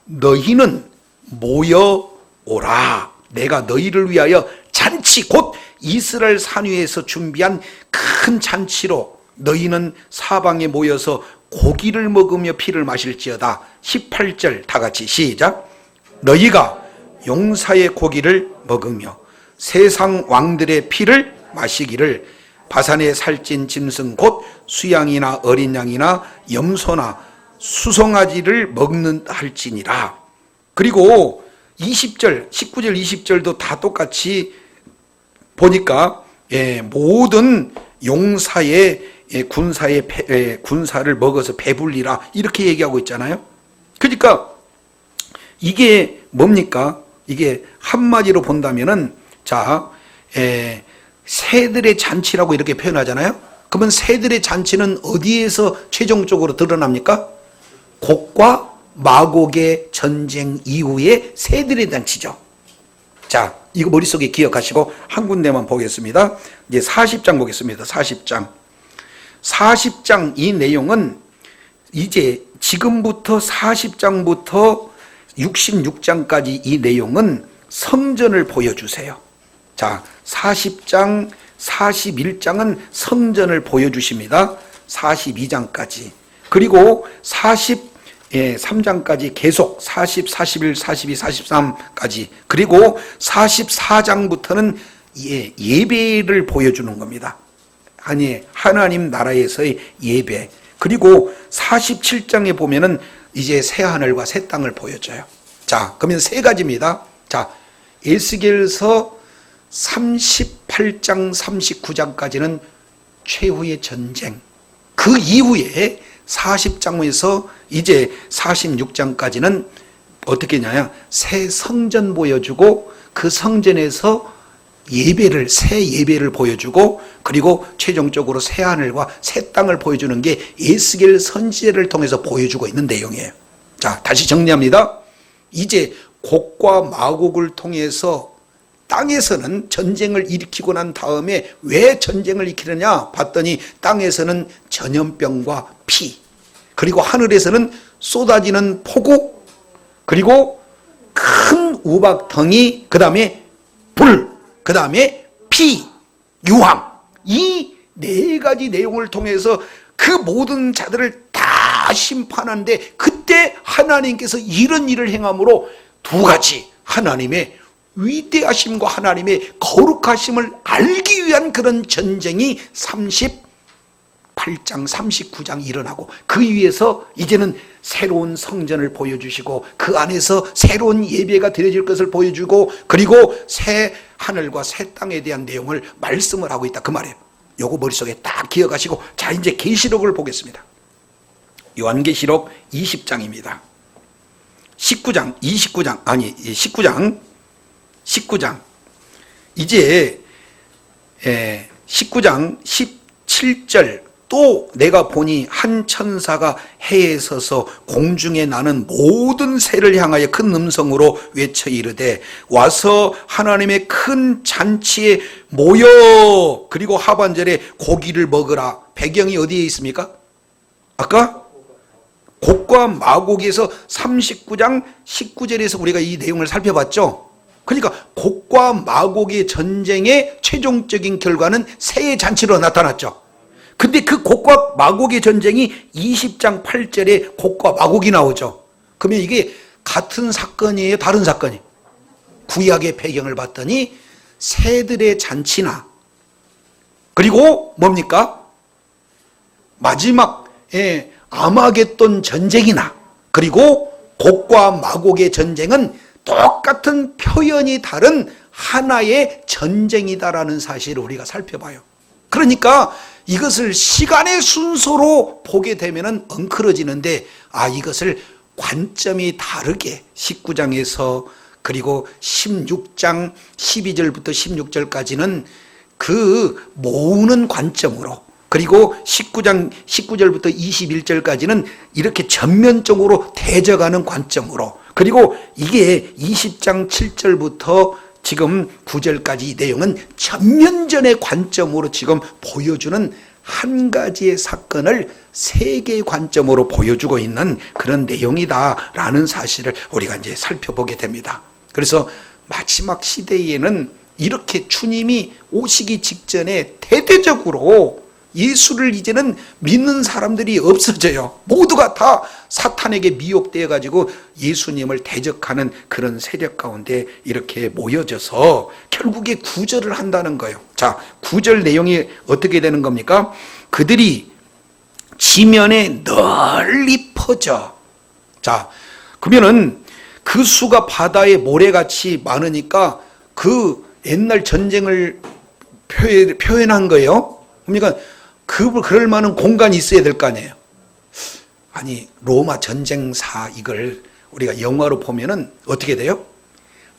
너희는 모여오라. 내가 너희를 위하여 잔치, 곧 이스라엘 산 위에서 준비한 큰 잔치로 너희는 사방에 모여서 고기를 먹으며 피를 마실지어다. 18절 다 같이 시작. 너희가 용사의 고기를 먹으며 세상 왕들의 피를 마시기를 바산에 살찐 짐승 곧 수양이나 어린 양이나 염소나 수송아지를 먹는 할지니라. 그리고 20절, 19절, 20절도 다 똑같이 보니까 모든 용사의 군사를 먹어서 배불리라 이렇게 얘기하고 있잖아요. 그러니까 이게 뭡니까? 이게 한마디로 본다면은 자, 새들의 잔치라고 이렇게 표현하잖아요. 그러면 새들의 잔치는 어디에서 최종적으로 드러납니까? 곡과 마곡의 전쟁 이후에 새들의 잔치죠. 자, 이거 머릿속에 기억하시고 한 군데만 보겠습니다. 이제 40장 보겠습니다. 40장 이 내용은 이제 지금부터 40장부터 66장까지 이 내용은 성전을 보여주세요. 자, 40장, 41장은 성전을 보여주십니다. 42장까지. 그리고 43장까지 계속 40, 41, 42, 43까지. 그리고 44장부터는 예배를 보여주는 겁니다. 아니, 하나님 나라에서의 예배. 그리고 47장에 보면은 이제 새 하늘과 새 땅을 보여줘요. 자, 그러면 세 가지입니다. 자, 에스겔서 38장, 39장까지는 최후의 전쟁. 그 이후에 40장에서 이제 46장까지는 어떻게 했냐면 새 성전 보여주고 그 성전에서 새 예배를 보여주고 그리고 최종적으로 새 하늘과 새 땅을 보여주는 게 에스겔 선지자를 통해서 보여주고 있는 내용이에요. 자, 다시 정리합니다. 이제 곡과 마곡을 통해서 땅에서는 전쟁을 일으키고 난 다음에 왜 전쟁을 일으키느냐 봤더니 땅에서는 전염병과 피, 그리고 하늘에서는 쏟아지는 폭우, 그리고 큰 우박덩이, 그 다음에 불, 그 다음에 피, 유황, 이 네 가지 내용을 통해서 그 모든 자들을 다 심판하는데 그때 하나님께서 이런 일을 행함으로 두 가지 하나님의 위대하심과 하나님의 거룩하심을 알기 위한 그런 전쟁이 38장, 39장 일어나고 그 위에서 이제는 새로운 성전을 보여주시고 그 안에서 새로운 예배가 드려질 것을 보여주고 그리고 새 하늘과 새 땅에 대한 내용을 말씀을 하고 있다 그 말이에요. 요거 머릿속에 딱 기억하시고 자, 이제 계시록을 보겠습니다. 요한계시록 20장입니다. 19장 이제 19장 17절 또 내가 보니 한 천사가 해에 서서 공중에 나는 모든 새를 향하여 큰 음성으로 외쳐 이르되 와서 하나님의 큰 잔치에 모여 그리고 하반절에 고기를 먹으라. 배경이 어디에 있습니까? 아까 곡과 마곡에서 39장 19절에서 우리가 이 내용을 살펴봤죠. 그러니까 곡과 마곡의 전쟁의 최종적인 결과는 새의 잔치로 나타났죠. 근데 그 곡과 마곡의 전쟁이 20장 8절에 곡과 마곡이 나오죠. 그러면 이게 같은 사건이에요? 다른 사건이에요? 구약의 배경을 봤더니 새들의 잔치나 그리고 뭡니까? 마지막에 아마겟돈 전쟁이나 그리고 곡과 마곡의 전쟁은 똑같은 표현이 다른 하나의 전쟁이다라는 사실을 우리가 살펴봐요. 그러니까 이것을 시간의 순서로 보게 되면 엉클어지는데, 이것을 관점이 다르게 19장에서 그리고 16장 12절부터 16절까지는 그 모으는 관점으로, 그리고 19절부터 21절까지는 이렇게 전면적으로 대적하는 관점으로, 그리고 이게 20장 7절부터 지금 9절까지 이 내용은 전면전의 관점으로 지금 보여주는 한 가지의 사건을 세 개의 관점으로 보여주고 있는 그런 내용이다라는 사실을 우리가 이제 살펴보게 됩니다. 그래서 마지막 시대에는 이렇게 주님이 오시기 직전에 대대적으로 예수를 이제는 믿는 사람들이 없어져요. 모두가 다 사탄에게 미혹되어 가지고 예수님을 대적하는 그런 세력 가운데 이렇게 모여져서 결국에 구절을 한다는 거예요. 자, 구절 내용이 어떻게 되는 겁니까? 그들이 지면에 널리 퍼져. 자, 그러면은 그 수가 바다의 모래같이 많으니까 그 옛날 전쟁을 표현한 거예요. 그러니까 그럴 만한 공간이 있어야 될 거 아니에요. 아니, 로마 전쟁사 이걸 우리가 영화로 보면은 어떻게 돼요?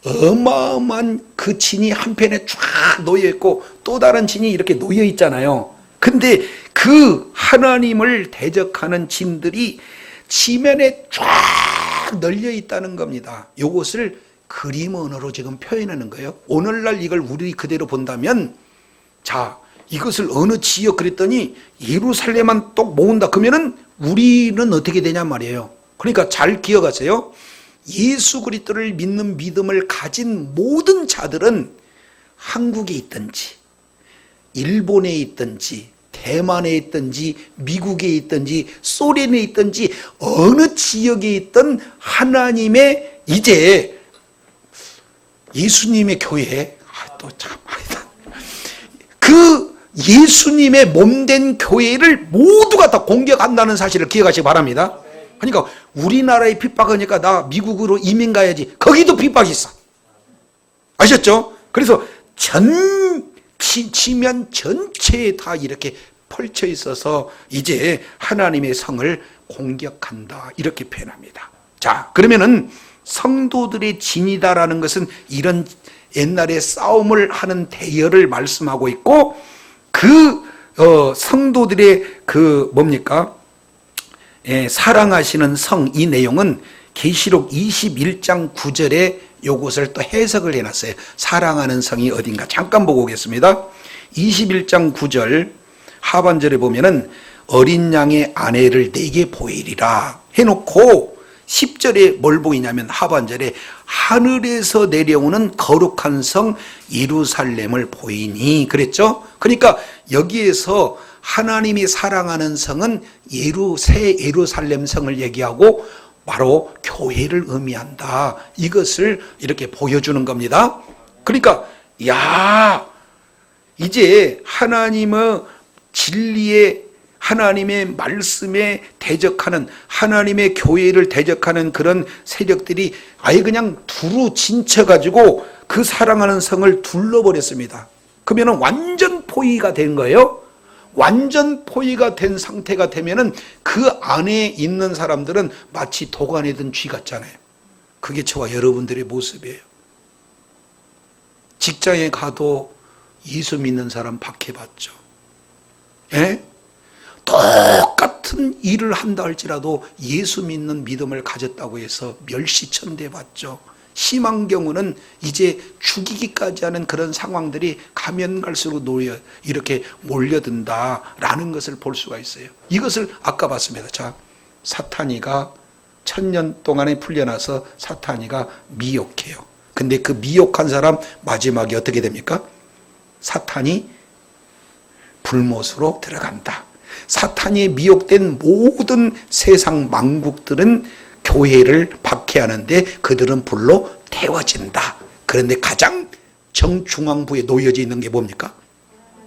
어마어마한 그 진이 한편에 쫙 놓여 있고 또 다른 진이 이렇게 놓여 있잖아요. 근데 그 하나님을 대적하는 진들이 지면에 쫙 널려 있다는 겁니다. 이것을 그림 언어로 지금 표현하는 거예요. 오늘날 이걸 우리 그대로 본다면, 자, 이것을 어느 지역 그랬더니 예루살렘만 똑 모은다 그러면은 우리는 어떻게 되냐 말이에요. 그러니까 잘 기억하세요. 예수 그리스도를 믿는 믿음을 가진 모든 자들은 한국에 있든지 일본에 있든지 대만에 있든지 미국에 있든지 소련에 있든지 어느 지역에 있든 하나님의 이제 예수님의 교회, 또 참 그 예수님의 몸된 교회를 모두가 다 공격한다는 사실을 기억하시기 바랍니다. 그러니까 우리나라에 핍박하니까 나 미국으로 이민 가야지. 거기도 핍박이 있어. 아셨죠? 그래서 지면 전체에 다 이렇게 펼쳐 있어서 이제 하나님의 성을 공격한다, 이렇게 표현합니다. 자, 그러면은 성도들의 진이다라는 것은 이런 옛날에 싸움을 하는 대열을 말씀하고 있고, 그 성도들의 그 뭡니까? 사랑하시는 성, 이 내용은 계시록 21장 9절에 요것을 또 해석을 해놨어요. 사랑하는 성이 어딘가 잠깐 보고 오겠습니다. 21장 9절 하반절에 보면은 어린 양의 아내를 내게 보이리라 해놓고 10절에 뭘 보이냐면 하반절에 하늘에서 내려오는 거룩한 성 예루살렘을 보이니 그랬죠. 그러니까 여기에서 하나님이 사랑하는 성은 새 예루살렘 성을 얘기하고 바로 교회를 의미한다, 이것을 이렇게 보여주는 겁니다. 그러니까 이제 하나님의 진리에, 하나님의 말씀에 대적하는, 하나님의 교회를 대적하는 그런 세력들이 아예 그냥 두루 진쳐가지고 그 사랑하는 성을 둘러버렸습니다. 그러면 완전 포위가 된 거예요. 완전 포위가 된 상태가 되면은 그 안에 있는 사람들은 마치 도관에 든 쥐 같잖아요. 그게 저와 여러분들의 모습이에요. 직장에 가도 예수 믿는 사람 박해받죠. 예? 똑같은 일을 한다 할지라도 예수 믿는 믿음을 가졌다고 해서 멸시천대 받죠. 심한 경우는 이제 죽이기까지 하는 그런 상황들이 가면 갈수록 이렇게 몰려든다라는 것을 볼 수가 있어요. 이것을 아까 봤습니다. 자, 사탄이가 1000년 동안에 풀려나서 사탄이가 미혹해요. 근데 그 미혹한 사람 마지막에 어떻게 됩니까? 사탄이 불못으로 들어간다. 사탄이 미혹된 모든 세상 만국들은 교회를 박해하는데 그들은 불로 태워진다. 그런데 가장 정중앙부에 놓여져 있는 게 뭡니까?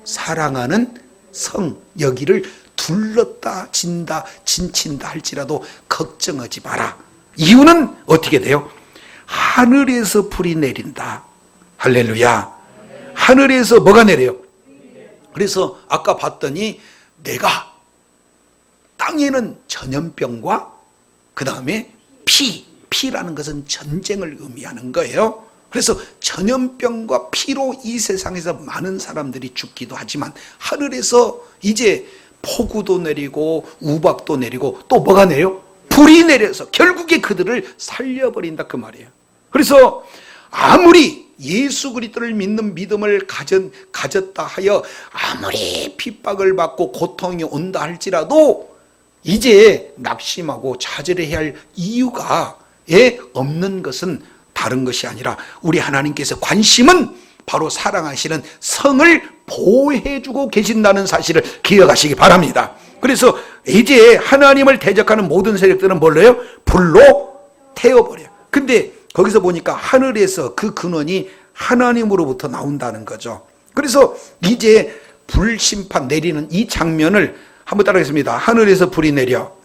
사랑하는 성, 여기를 둘렀다 진다 진친다 할지라도 걱정하지 마라. 이유는 어떻게 돼요? 하늘에서 불이 내린다. 할렐루야. 하늘에서 뭐가 내려요? 그래서 아까 봤더니 내가 땅에는 전염병과 그 다음에 피라는 것은 전쟁을 의미하는 거예요. 그래서 전염병과 피로 이 세상에서 많은 사람들이 죽기도 하지만 하늘에서 이제 폭우도 내리고 우박도 내리고 또 뭐가 내려요? 불이 내려서 결국에 그들을 살려버린다 그 말이에요. 그래서 아무리 예수 그리스도를 믿는 믿음을 가졌다 하여 아무리 핍박을 받고 고통이 온다 할지라도 이제 낙심하고 좌절해야 할 이유가 없는 것은 다른 것이 아니라 우리 하나님께서 관심은 바로 사랑하시는 성을 보호해주고 계신다는 사실을 기억하시기 바랍니다. 그래서 이제 하나님을 대적하는 모든 세력들은 뭘로요? 불로 태워버려요. 근데 거기서 보니까 하늘에서 그 근원이 하나님으로부터 나온다는 거죠. 그래서 이제 불심판 내리는 이 장면을 한번 따라하겠습니다. 하늘에서 불이 내려.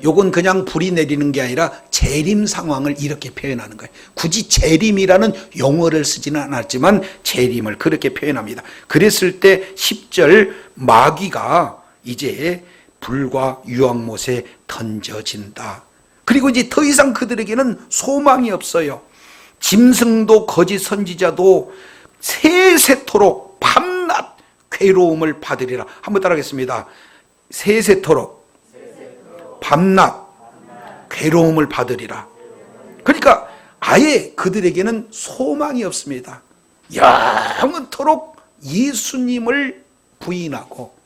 요건 그냥 불이 내리는 게 아니라 재림 상황을 이렇게 표현하는 거예요. 굳이 재림이라는 용어를 쓰지는 않았지만 재림을 그렇게 표현합니다. 그랬을 때 10절 마귀가 이제 불과 유황못에 던져진다. 그리고 이제 더 이상 그들에게는 소망이 없어요. 짐승도 거짓 선지자도 세세토록 밤낮 괴로움을 받으리라. 한번 따라하겠습니다. 세세토록 밤낮 괴로움을 받으리라. 그러니까 아예 그들에게는 소망이 없습니다. 영원토록 예수님을 부인하고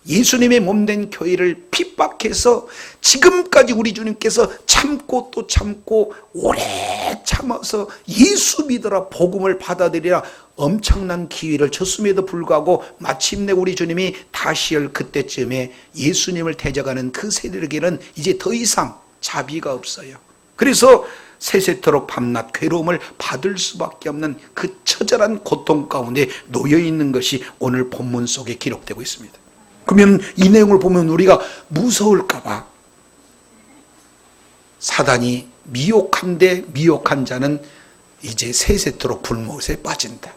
예수님의 몸된 교회를 핍박해서 지금까지 우리 주님께서 참고 또 참고 오래 참아서 예수 믿으라 복음을 받아들이라 엄청난 기회를 줬음에도 불구하고 마침내 우리 주님이 다시 올 그때쯤에 예수님을 대적하는 그 세력에게는 이제 더 이상 자비가 없어요. 그래서 세세토록 밤낮 괴로움을 받을 수밖에 없는 그 처절한 고통 가운데 놓여 있는 것이 오늘 본문 속에 기록되고 있습니다. 그러면 이 내용을 보면 우리가 무서울까 봐 사단이 미혹한데 미혹한 자는 이제 세세토록 불못에 빠진다.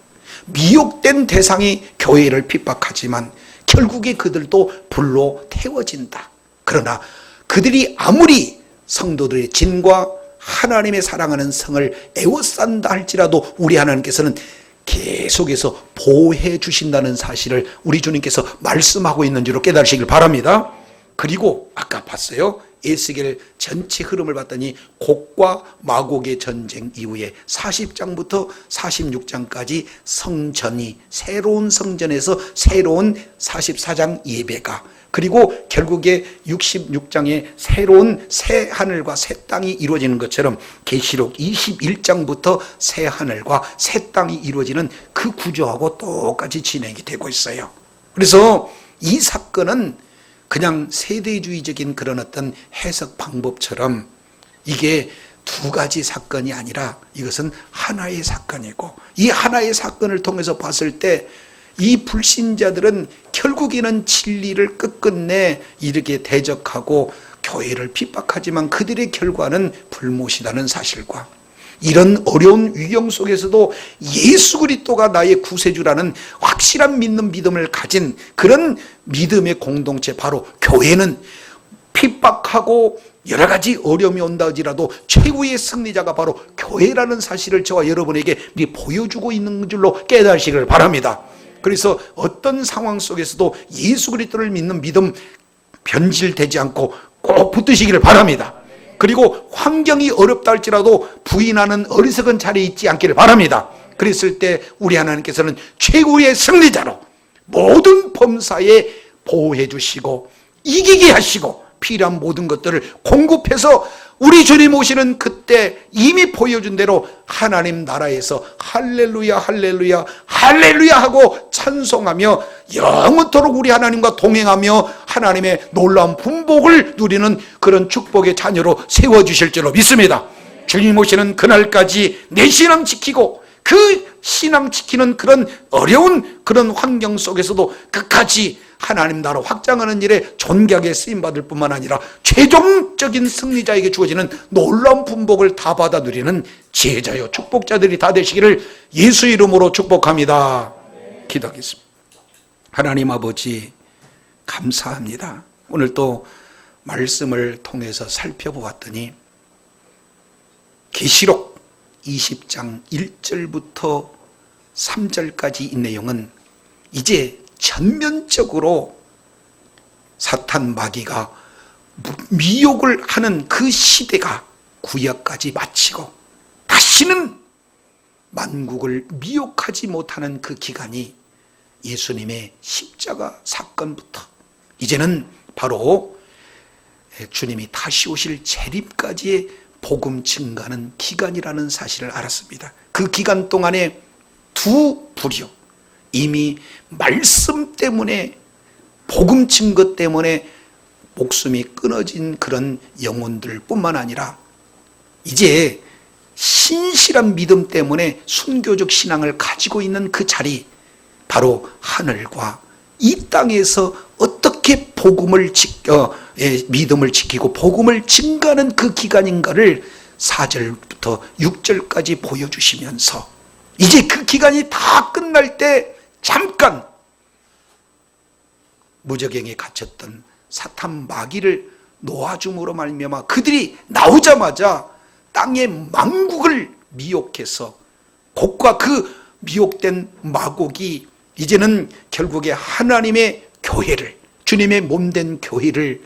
미혹된 대상이 교회를 핍박하지만 결국에 그들도 불로 태워진다. 그러나 그들이 아무리 성도들의 진과 하나님의 사랑하는 성을 애워싼다 할지라도 우리 하나님께서는 계속해서 보호해 주신다는 사실을 우리 주님께서 말씀하고 있는 줄로 깨달으시길 바랍니다. 그리고 아까 봤어요. 에스겔 전체 흐름을 봤더니 곡과 마곡의 전쟁 이후에 40장부터 46장까지 성전이 새로운 성전에서 새로운 44장 예배가 그리고 결국에 66장에 새로운 새 하늘과 새 땅이 이루어지는 것처럼 계시록 21장부터 새 하늘과 새 땅이 이루어지는 그 구조하고 똑같이 진행이 되고 있어요. 그래서 이 사건은 그냥 세대주의적인 그런 어떤 해석 방법처럼 이게 두 가지 사건이 아니라 이것은 하나의 사건이고 이 하나의 사건을 통해서 봤을 때 이 불신자들은 결국에는 진리를 끝끝내 이렇게 대적하고 교회를 핍박하지만 그들의 결과는 불못이라는 사실과 이런 어려운 위경 속에서도 예수 그리스도가 나의 구세주라는 확실한 믿음을 가진 그런 믿음의 공동체 바로 교회는 핍박하고 여러 가지 어려움이 온다 하지라도 최후의 승리자가 바로 교회라는 사실을 저와 여러분에게 보여주고 있는 줄로 깨달으시길 바랍니다. 그래서 어떤 상황 속에서도 예수 그리스도를 믿는 믿음 변질되지 않고 꼭 붙드시기를 바랍니다. 그리고 환경이 어렵다 할지라도 부인하는 어리석은 자리에 있지 않기를 바랍니다. 그랬을 때 우리 하나님께서는 최고의 승리자로 모든 범사에 보호해 주시고 이기게 하시고 필요한 모든 것들을 공급해서 우리 주님 오시는 그때 이미 보여준 대로 하나님 나라에서 할렐루야 할렐루야 할렐루야 하고 찬송하며 영원토록 우리 하나님과 동행하며 하나님의 놀라운 분복을 누리는 그런 축복의 자녀로 세워주실 줄로 믿습니다. 주님 오시는 그날까지 내 신앙 지키고 그 신앙 지키는 그런 어려운 그런 환경 속에서도 끝까지 하나님 나라 확장하는 일에 존귀하게 쓰임받을 뿐만 아니라 최종적인 승리자에게 주어지는 놀라운 분복을 다 받아 누리는 지혜자요 축복자들이 다 되시기를 예수 이름으로 축복합니다. 기도하겠습니다. 하나님 아버지 감사합니다. 오늘 또 말씀을 통해서 살펴보았더니 계시록 20장 1절부터 3절까지 이 내용은 이제 전면적으로 사탄 마귀가 미혹을 하는 그 시대가 구약까지 마치고 다시는 만국을 미혹하지 못하는 그 기간이 예수님의 십자가 사건부터 이제는 바로 주님이 다시 오실 재림까지의 복음 증가하는 기간이라는 사실을 알았습니다. 그 기간 동안에 두 부류, 이미 말씀 때문에 복음 증거 때문에 목숨이 끊어진 그런 영혼들 뿐만 아니라 이제 신실한 믿음 때문에 순교적 신앙을 가지고 있는 그 자리, 바로 하늘과 이 땅에서 어떻게 복음을 믿음을 지키고 복음을 증가하는 그 기간인가를 4절부터 6절까지 보여주시면서 이제 그 기간이 다 끝날 때 잠깐 무저갱에 갇혔던 사탄 마귀를 놓아줌으로 말미암아 그들이 나오자마자 땅의 만국을 미혹해서 곡과 그 미혹된 마곡이 이제는 결국에 하나님의 교회를, 주님의 몸된 교회를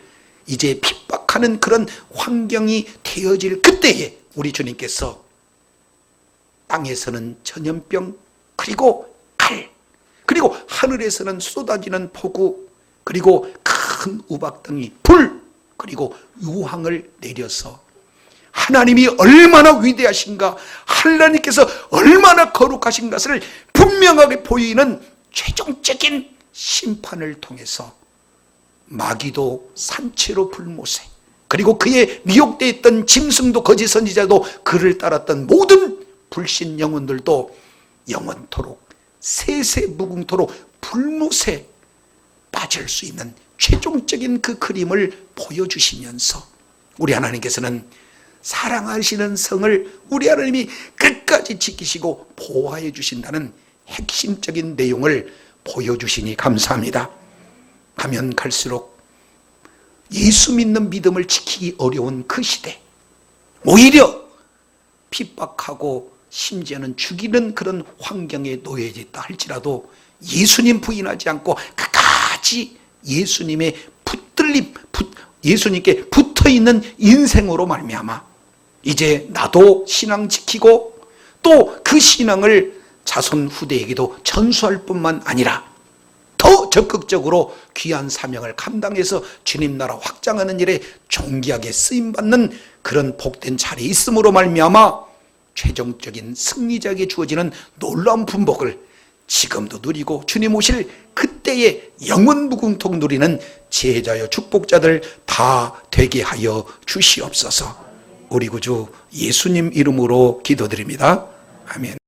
이제 핍박하는 그런 환경이 되어질 그때에 우리 주님께서 땅에서는 전염병, 그리고 칼, 그리고 하늘에서는 쏟아지는 폭우, 그리고 큰 우박등이 불, 그리고 유황을 내려서 하나님이 얼마나 위대하신가, 하나님께서 얼마나 거룩하신 것을 분명하게 보이는 최종적인 심판을 통해서 마귀도 산채로 불모세, 그리고 그의 미혹되어 있던 짐승도 거짓 선지자도 그를 따랐던 모든 불신 영혼들도 영원토록 세세무궁토록 불못에 빠질 수 있는 최종적인 그 그림을 보여주시면서 우리 하나님께서는 사랑하시는 성을 우리 하나님이 끝까지 지키시고 보호해 주신다는 핵심적인 내용을 보여주시니 감사합니다. 가면 갈수록 예수 믿는 믿음을 지키기 어려운 그 시대, 오히려 핍박하고 심지어는 죽이는 그런 환경에 놓여져 있다 할지라도 예수님 부인하지 않고 끝까지 예수님의 예수님께 붙어있는 인생으로 말미암아 이제 나도 신앙 지키고 또 그 신앙을 자손 후대에게도 전수할 뿐만 아니라 더 적극적으로 귀한 사명을 감당해서 주님 나라 확장하는 일에 존귀하게 쓰임받는 그런 복된 자리에 있음으로 말미암아 최종적인 승리자에게 주어지는 놀라운 분복을 지금도 누리고 주님 오실 그때의 영원무궁토록 누리는 제자여 축복자들 다 되게 하여 주시옵소서. 우리 구주 예수님 이름으로 기도드립니다. 아멘.